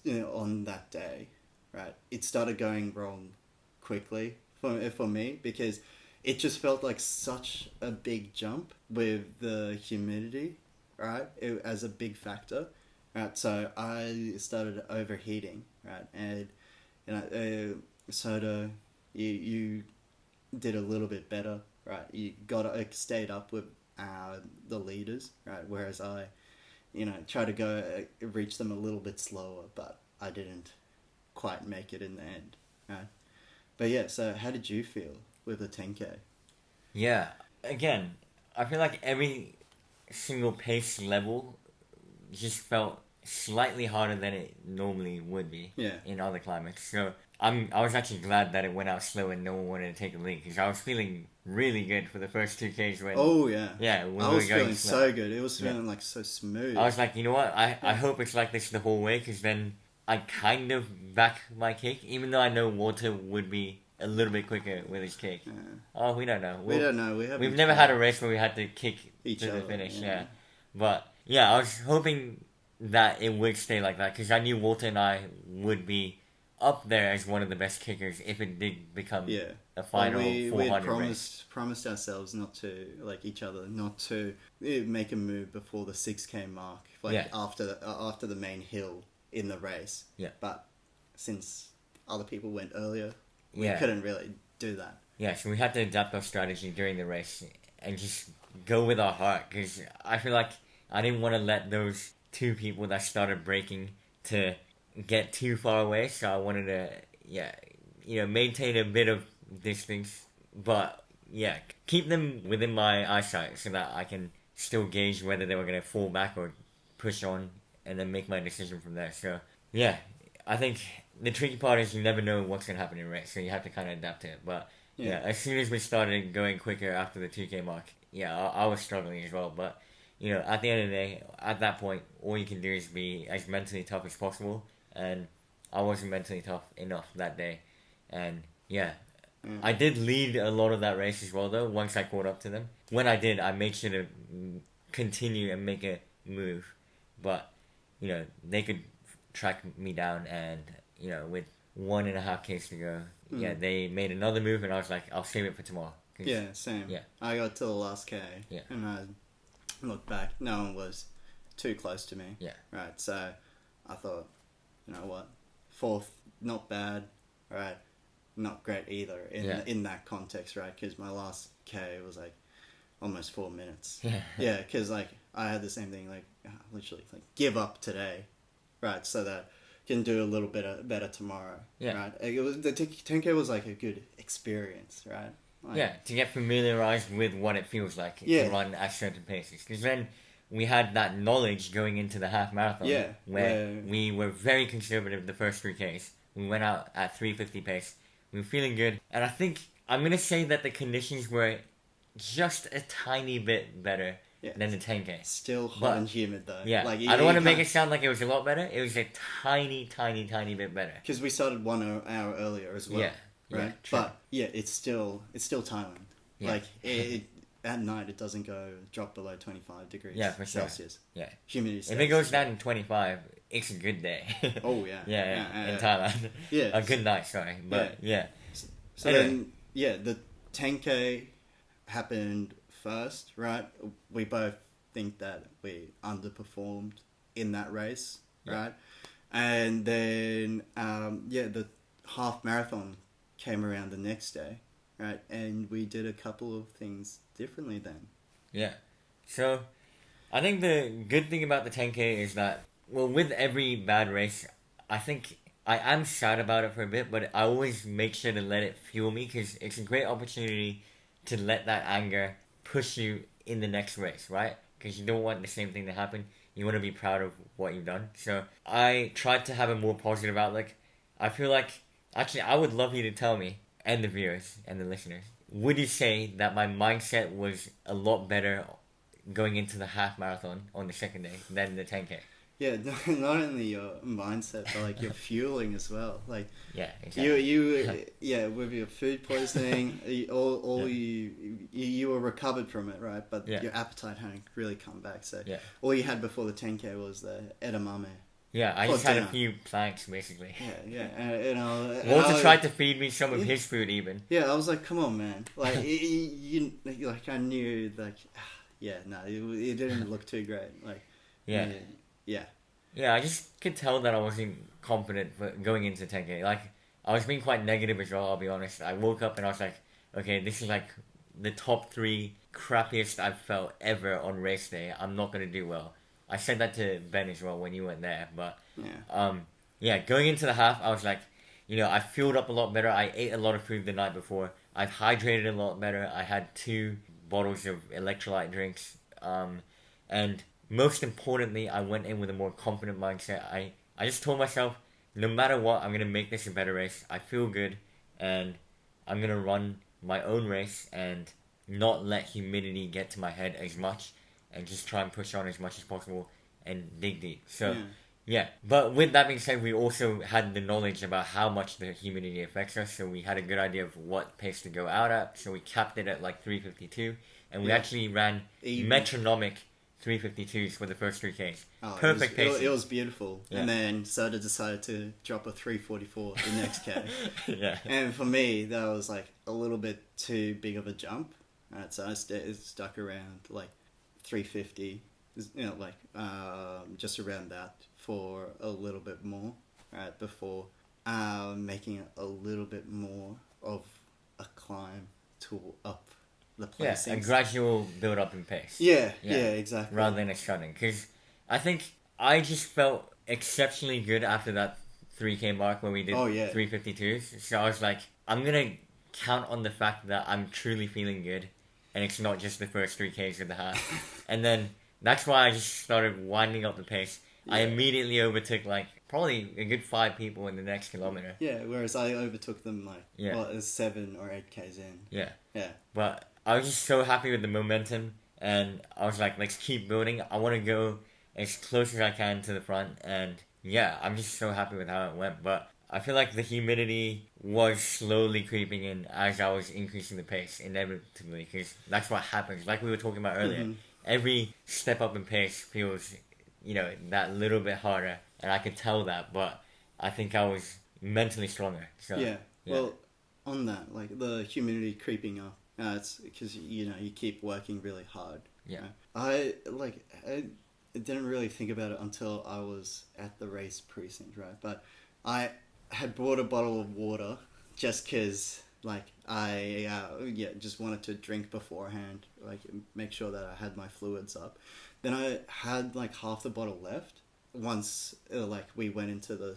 on that day, right? It started going wrong quickly for me, because it just felt like such a big jump with the humidity, right? As a big factor, right? So I started overheating, right? And Sota, you did a little bit better, right? You stayed up with the leaders, right? Whereas I, tried to reach them a little bit slower, but I didn't quite make it in the end, right? But yeah, so how did you feel with the 10K? Yeah, again, I feel like every single pace level just felt slightly harder than it normally would be in other climates. So I was actually glad that it went out slow and no one wanted to take the lead, because I was feeling really good for the first 2Ks when... Oh, yeah. Yeah, when I we was were going feeling slow. so good. It was feeling so smooth. I was like, you know what? I hope it's like this the whole way, because then I kind of back my kick, even though I know Walter would be a little bit quicker with his kick. Yeah. Oh, we don't know. We don't know. We've never had a race where we had to kick each to other, the finish. But yeah, I was hoping that it would stay like that, because I knew Walter and I would be up there as one of the best kickers if it did become a final 400 race. Promised ourselves not to, each other, not to make a move before the 6K mark, after the main hill in the race. Yeah. But since other people went earlier, we couldn't really do that. Yeah, so we had to adapt our strategy during the race and just go with our heart, because I feel like I didn't want to let those 2 people that started braking to get too far away, so I wanted to, maintain a bit of distance, but keep them within my eyesight so that I can still gauge whether they were going to fall back or push on, and then make my decision from there. So I think the tricky part is you never know what's going to happen in a race, so you have to kind of adapt to it. But as soon as we started going quicker after the 2K mark, I was struggling as well. But at the end of the day, at that point, all you can do is be as mentally tough as possible, and I wasn't mentally tough enough that day. And I did lead a lot of that race as well, though, once I caught up to them. When I did, I made sure to continue and make a move, but they could track me down, and with 1.5Ks to go, they made another move, and I was like, I'll save it for tomorrow. Yeah, same. I got to the last K, and I looked back, no one was too close to me. Right, so I thought, you know what, 4th, not bad. Right, not great either Yeah. in that context, right? Because my last K was like almost 4 minutes. Yeah. Yeah, because like I had the same thing, like literally like give up today, right? So that I can do a little bit better tomorrow. Yeah. Right. It was the 10K was like a good experience, right? Like, Yeah, to get familiarized with what it feels like Yeah. to run at certain paces. Because then we had that knowledge going into the half marathon, Yeah, where where- we were very conservative the first 3Ks. We went out at 3:50 pace. We were feeling good, and I think I'm gonna say that the conditions were just a tiny bit better Yeah. than the 10K. Still hot But- and humid though. Yeah, Like, I don't want to make it sound like it was a lot better. It was a tiny, tiny, tiny bit better. because we started 1 hour earlier as well. Yeah, yeah, Right. true. But yeah, it's still Thailand. Yeah. Like at night, it doesn't drop below 25 degrees Yeah, for sure. Celsius. Yeah. Humidity. If it goes down to 25, it's a good day. Oh yeah. yeah, in Thailand. Yeah. A good night, sorry. But yeah. So Anyway. then, yeah, the 10K happened first, right? We both think that we underperformed in that race, Yeah. right? And then, the half marathon came around the next day, right? And we did a couple of things differently then. Yeah. So, I think the good thing about the 10K is that, well, with every bad race, I think I am sad about it for a bit, but I always make sure to let it fuel me because it's a great opportunity to let that anger push you in the next race, right? Because you don't want the same thing to happen. You want to be proud of what you've done. So, I tried to have a more positive outlook. I feel like, actually, I would love you to tell me, and the viewers and the listeners, would you say that my mindset was a lot better going into the half marathon on the second day than the 10K? Yeah, not only your mindset, but like your fueling as well. Like Yeah, exactly. you with your food poisoning, you were recovered from it, right? But Yeah. your appetite hadn't really come back. So Yeah. all you had before the 10K was the edamame. Yeah, I For just had a dinner. few planks, basically. Yeah. And Walter I- tried to feed me some of Yeah. his food, even. Yeah, I was like, come on, man. Like you like I knew like, yeah, no, it didn't look too great. Like Yeah. yeah. Yeah, I just could tell that I wasn't confident for going into 10K. Like, I was being quite negative as well, I'll be honest. I woke up and I was like, okay, this is like the top 3 crappiest I've felt ever on race day. I'm not going to do well. I said that to Ben as well when you went there, but Yeah. going into the half, I was like, I fueled up a lot better. I ate a lot of food the night before. I've hydrated a lot better. I had 2 bottles of electrolyte drinks. And most importantly, I went in with a more confident mindset. I just told myself, no matter what, I'm going to make this a better race. I feel good, and I'm going to run my own race and not let humidity get to my head as much, and just try and push on as much as possible and dig deep. So, yeah. But with that being said, we also had the knowledge about how much the humidity affects us, so we had a good idea of what pace to go out at, so we capped it at like 3:52, and we actually ran metronomic 3:52s for the first 3Ks. Oh, Perfect pace. It was beautiful. Yeah. And then Sota decided to drop a 3:44 the next K. Yeah. And for me, that was like a little bit too big of a jump. Right, so I stuck around like 3:50, just around that for a little bit more, right, before making it a little bit more of a climb to up the Yeah, placings. a gradual build up in pace. Yeah, Yeah. exactly. Rather than a sudden. Because I think I just felt exceptionally good after that 3K mark where we did 3:52s. So I was like, I'm going to count on the fact that I'm truly feeling good, and it's not just the first 3Ks of the half. And then that's why I just started winding up the pace. I immediately overtook like probably a good 5 people in the next kilometer. Yeah, whereas I overtook them like 7 or 8 Ks in. Yeah. Yeah. But I was just so happy with the momentum, and I was like, let's keep building. I want to go as close as I can to the front, and yeah, I'm just so happy with how it went. But I feel like the humidity was slowly creeping in as I was increasing the pace, inevitably, because that's what happens. Like we were talking about earlier, every step up in pace feels, that little bit harder, and I could tell that, but I think I was mentally stronger. So, Yeah. Well, on that, like the humidity creeping up, it's because you keep working really hard. Yeah. Right? I didn't really think about it until I was at the race precinct, right? But I had brought a bottle of water just because like I just wanted to drink beforehand, like make sure that I had my fluids up. Then I had like half the bottle left. Once like we went onto the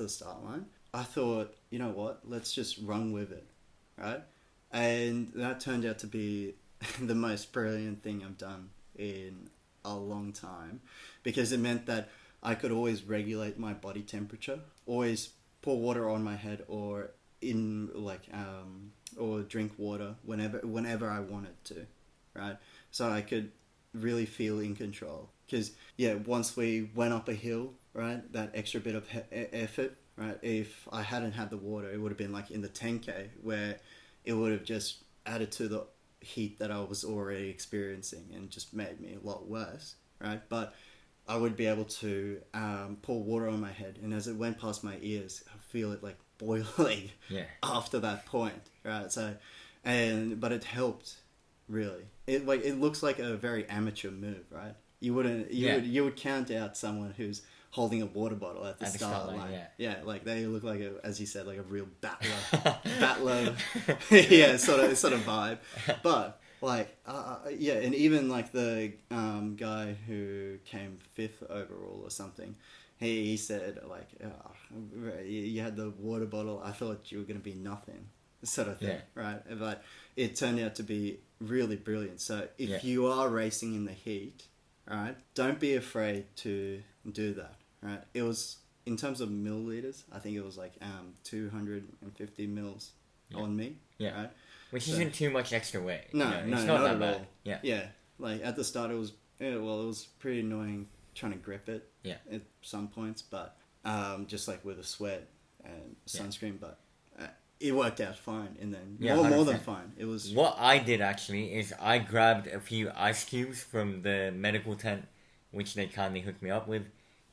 start line, I thought, you know what, let's just run with it, right? And that turned out to be the most brilliant thing I've done in a long time, because it meant that I could always regulate my body temperature, always pour water on my head, or in like or drink water whenever I wanted to, right? So I could really feel in control. Because once we went up a hill, right, that extra bit of effort, right, if I hadn't had the water, it would have been like in the 10K, where it would have just added to the heat that I was already experiencing and just made me a lot worse, right? But I would be able to pour water on my head, and as it went past my ears, I feel it like boiling after that point, right? So, but it helped, really. It looks like a very amateur move, right? You would count out someone who's holding a water bottle at the start line. Yeah, like they look like as you said, like a real battler, sort of vibe. But like, and even like the guy who came 5th overall or something, he said like, you had the water bottle. I thought you were gonna be nothing, sort of thing, right? But it turned out to be really brilliant. So if you are racing in the heat, right, don't be afraid to do that, right? It was, in terms of milliliters, I think it was like 250 mils on me, right? Which isn't too much extra weight. No, it's not that at bad. all. Yeah, like at the start it was, it was pretty annoying trying to grip it at some points, but just like with a sweat and sunscreen, but it worked out fine, and then more than fine. It was. What I did actually is I grabbed a few ice cubes from the medical tent, which they kindly hooked me up with,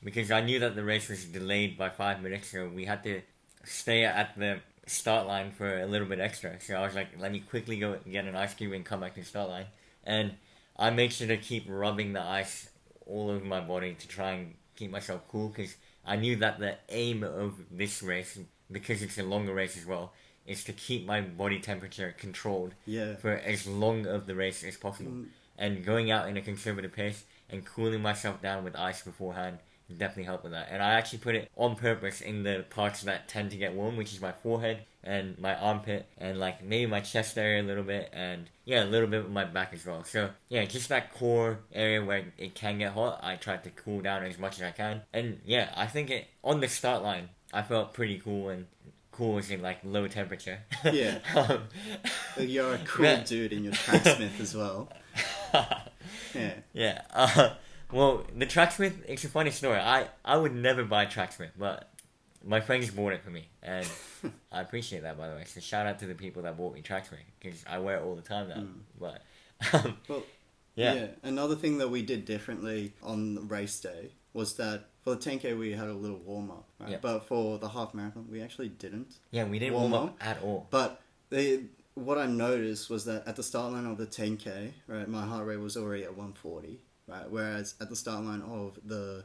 because I knew that the race was delayed by 5 minutes, so we had to stay at the start line for a little bit extra. So I was like, let me quickly go get an ice cube and come back to the start line. And I made sure to keep rubbing the ice all over my body to try and keep myself cool, because I knew that the aim of this race, because it's a longer race as well, is to keep my body temperature controlled for as long of the race as possible. And going out in a conservative pace and cooling myself down with ice beforehand definitely helped with that. And I actually put it on purpose in the parts that tend to get warm, which is my forehead and my armpit, and like maybe my chest area a little bit, and a little bit of my back as well. So just that core area where it can get hot, I tried to cool down as much as I can. And I think on the start line I felt pretty cool, and cool is in like low temperature. You're a cool dude in your tracksmith as well. Well, the tracksmith, it's a funny story. I would never buy tracksmith, but my friends bought it for me, and I appreciate that, by the way. So shout out to the people that bought me tracksmith, because I wear it all the time now. But another thing that we did differently on the race day was that for the 10K we had a little warm up, right? But for the half marathon we actually didn't. We didn't warm up at all. But what I noticed was that at the start line of the 10K, right, my heart rate was already at 140, right? Whereas at the start line of the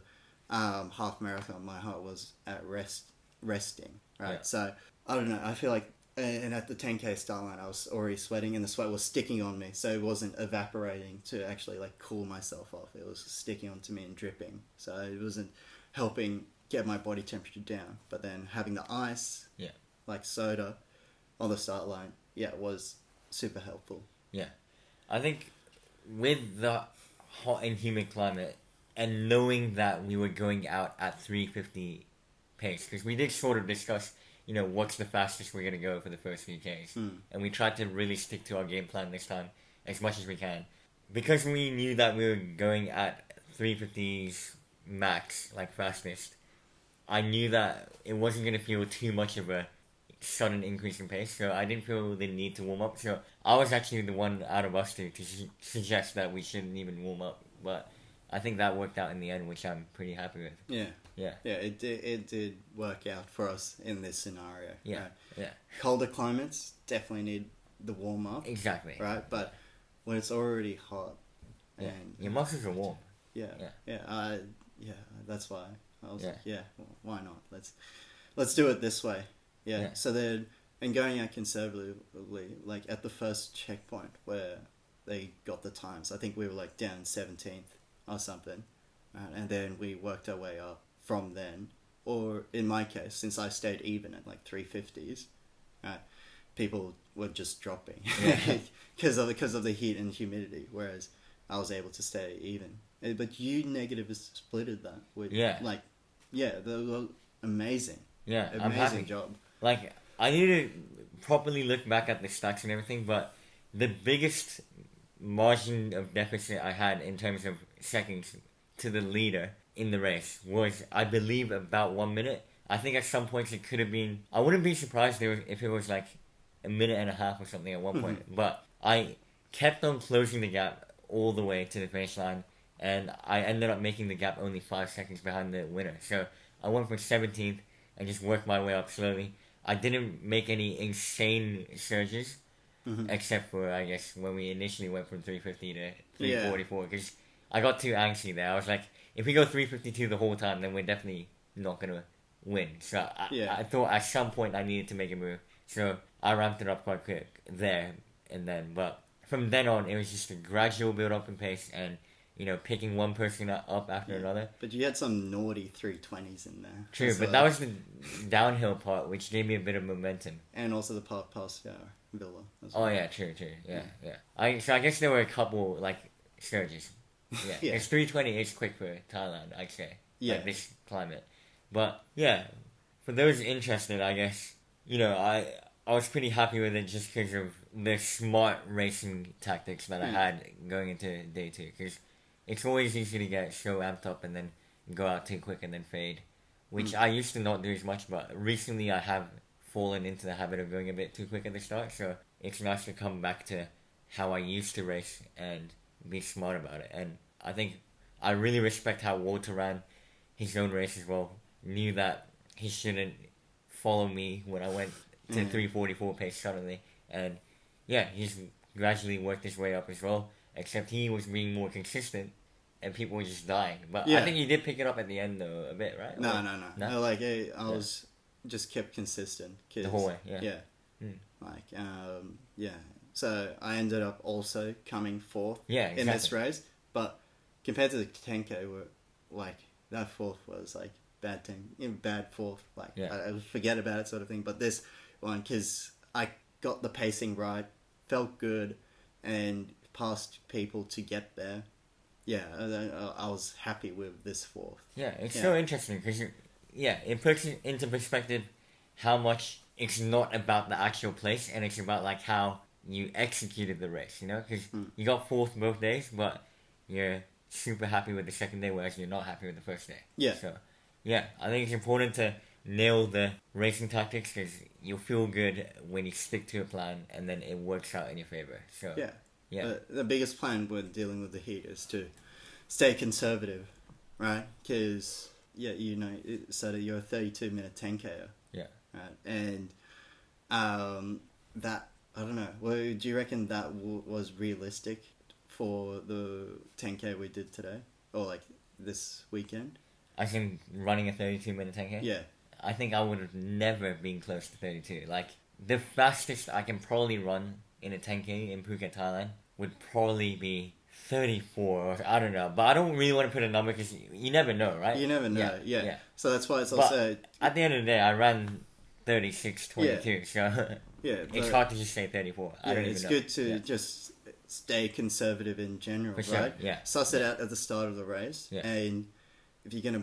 half marathon, my heart was at resting, right? So I don't know. I feel like, and at the 10K start line, I was already sweating, and the sweat was sticking on me, so it wasn't evaporating to actually like cool myself off. It was sticking onto me and dripping, so it wasn't helping get my body temperature down. But then having the ice, like soda, on the start line, was super helpful. I think with the hot and humid climate, and knowing that we were going out at 350 pace, because we did sort of discuss, what's the fastest we're going to go for the first few Ks. And we tried to really stick to our game plan this time as much as we can. Because we knew that we were going at 350s max, like fastest, I knew that it wasn't going to feel too much of a sudden increase in pace, so I didn't feel the need to warm up. So I was actually the one out of us two to suggest that we shouldn't even warm up, but I think that worked out in the end, which I'm pretty happy with. It did work out for us in this scenario. Colder climates definitely need the warm up, exactly, right? But when it's already hot, and your muscles are warm, that's why I was like, why not? Let's do it this way. So then And going out conservatively, like at the first checkpoint where they got the times, I think we were like down 17th or something. And then we worked our way up from then. Or in my case, since I stayed even at like 350s, people were just dropping because of the heat and humidity, whereas I was able to stay even. But you negative splitted that with they were amazing. Yeah, amazing job. Like, I need to properly look back at the stats and everything, but the biggest margin of deficit I had in terms of seconds to the leader in the race was, I believe, about 1 minute. I think at some points it could have been... I wouldn't be surprised if it was like a minute and a half or something at one point. But I kept on closing the gap all the way to the finish line, and I ended up making the gap only 5 seconds behind the winner. So I went from 17th and just worked my way up slowly. I didn't make any insane surges, except for, I guess, when we initially went from 350 to 344, because I got too angsty there. I was like, if we go 352 the whole time, then we're definitely not going to win. So I thought at some point I needed to make a move. So I ramped it up quite quick there and then. But from then on, it was just a gradual build-up in pace and, picking one person up after another. But you had some naughty 320s in there. True, but that was the downhill part, which gave me a bit of momentum. And also the part past Villa as well. Oh, yeah, true. Yeah. So I guess there were a couple, surges. Yeah. It's 320 is quick for Thailand, I'd say. Like this climate. But, yeah, for those interested, I guess, I was pretty happy with it just because of the smart racing tactics that I had going into day 2. Because it's always easy to get so amped up and then go out too quick and then fade. Which I used to not do as much, but recently I have fallen into the habit of going a bit too quick at the start. So it's nice to come back to how I used to race and be smart about it. And I think I really respect how Walter ran his own race as well. Knew that he shouldn't follow me when I went to 344 pace suddenly. And he's gradually worked his way up as well. Except he was being more consistent and people were just dying. But I think he did pick it up at the end though, a bit, right? No. I was just kept consistent. The whole way, So I ended up also coming fourth in this race. But compared to the 10K, that fourth was bad fourth. I forget about it sort of thing. But this one, because I got the pacing right, felt good, and passed people to get there. I was happy with this fourth. It's so interesting because it puts it into perspective how much it's not about the actual place and it's about how you executed the race, because you got fourth both days, but you're super happy with the second day, whereas you're not happy with the first day. So I think it's important to nail the racing tactics because you'll feel good when you stick to a plan and then it works out in your favor. So the biggest plan when dealing with the heat is to stay conservative, right? Because so that you're a 32-minute 10K. Right, and that, I don't know. Well, do you reckon that was realistic for the 10K we did today, or this weekend? I think running a 32-minute 10K. Yeah. I think I would have never been close to 32. The fastest I can probably run in a 10K in Phuket, Thailand would probably be 34, or I don't know. But I don't really want to put a number because you never know, right? You never know, yeah. So that's why it's also... At the end of the day, I ran 36:22, so it's hard to just say 34. I don't even know. It's good to just stay conservative in general, for sure, right? Yeah. Suss it out at the start of the race, and if you're going to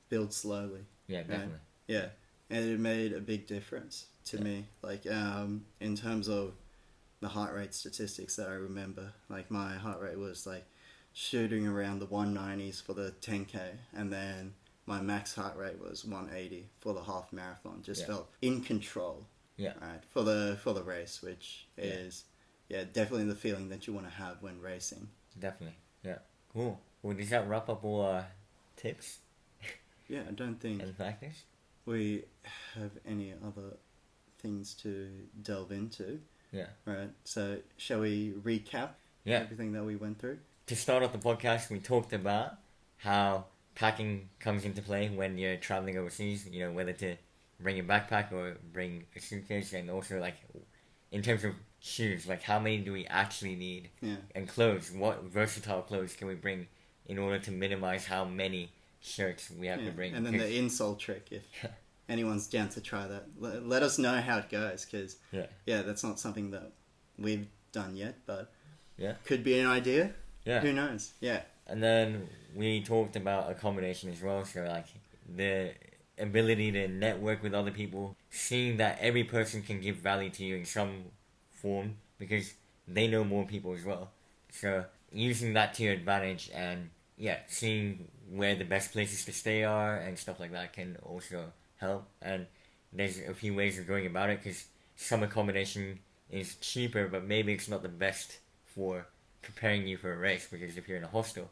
build slowly. Yeah, definitely. Yeah, and it made a big difference to me. In terms of the heart rate statistics that I remember, my heart rate was shooting around the 190s for the 10K, and then my max heart rate was 180 for the half marathon. Just felt in control. Yeah. Right, for the race, which is definitely the feeling that you want to have when racing. Definitely. Yeah. Cool. Well, does that wrap up all our tips? Yeah, I don't think and factors we have any other things to delve into. Yeah. Right. So, shall we recap everything that we went through? To start off the podcast, we talked about how packing comes into play when you're traveling overseas, whether to bring a backpack or bring a suitcase, and also like in terms of shoes, like how many do we actually need? Yeah. And clothes, what versatile clothes can we bring in order to minimize how many shirts we have to bring? And then the insole trick, if anyone's down to try that, let us know how it goes, because that's not something that we've done yet, but could be an idea. Who knows? And then we talked about accommodation as well, so like the ability to network with other people, seeing that every person can give value to you in some form because they know more people as well. So using that to your advantage and seeing where the best places to stay are and stuff like that can also help. And there's a few ways of going about it, because some accommodation is cheaper, but maybe it's not the best for preparing you for a race, because if you're in a hostel,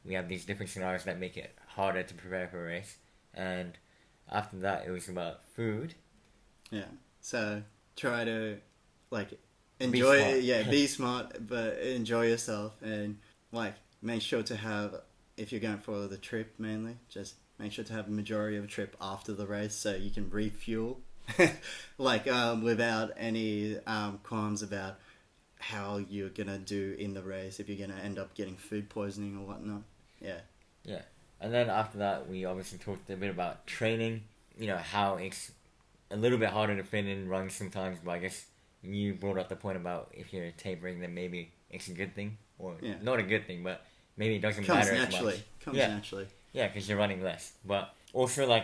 we have these different scenarios that make it harder to prepare for a race. And after that, it was about food. So try to enjoy it. Be smart, but enjoy yourself, and make sure to have, if you're going for the trip mainly, just make sure to have a majority of a trip after the race so you can refuel without any qualms about how you're gonna do in the race, if you're gonna end up getting food poisoning or whatnot. And then after that, we obviously talked a bit about training, how it's a little bit harder to fit in runs sometimes, but I guess you brought up the point about if you're tapering, then maybe it's a good thing, or not a good thing, but maybe it doesn't matter as much. Comes naturally. Yeah, because you're running less. But also,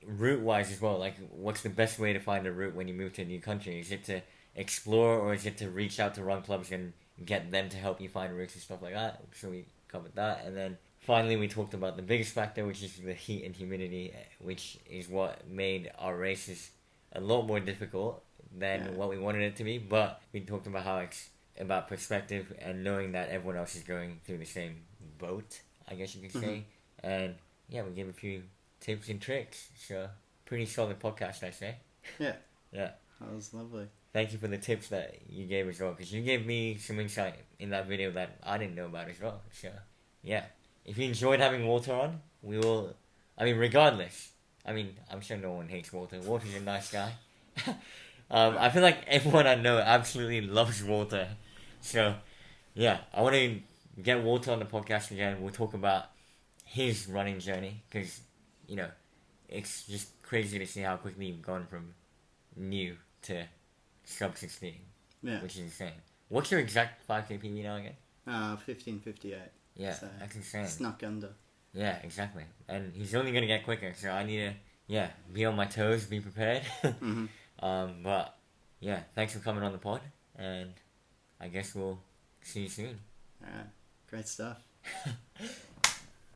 route-wise as well, what's the best way to find a route when you move to a new country? Is it to explore, or is it to reach out to run clubs and get them to help you find routes and stuff like that? So we covered that. And then finally, we talked about the biggest factor, which is the heat and humidity, which is what made our races a lot more difficult than what we wanted it to be. But we talked about how it's about perspective and knowing that everyone else is going through the same boat, I guess you could say. And we gave a few tips and tricks. So pretty solid podcast, I say. Yeah. That was lovely. Thank you for the tips that you gave as well, because you gave me some insight in that video that I didn't know about as well. So if you enjoyed having Walter on, we will. Regardless. I'm sure no one hates Walter. Walter's a nice guy. I feel like everyone I know absolutely loves Walter. So, I want to get Walter on the podcast again. We'll talk about his running journey, because, it's just crazy to see how quickly you've gone from new to sub 16, which is insane. What's your exact 5K PB now again? 15:58. Yeah, so that's insane. Snuck under. Yeah, exactly. And he's only going to get quicker, so I need to, be on my toes, be prepared. But, thanks for coming on the pod, and I guess we'll see you soon. Alright, great stuff.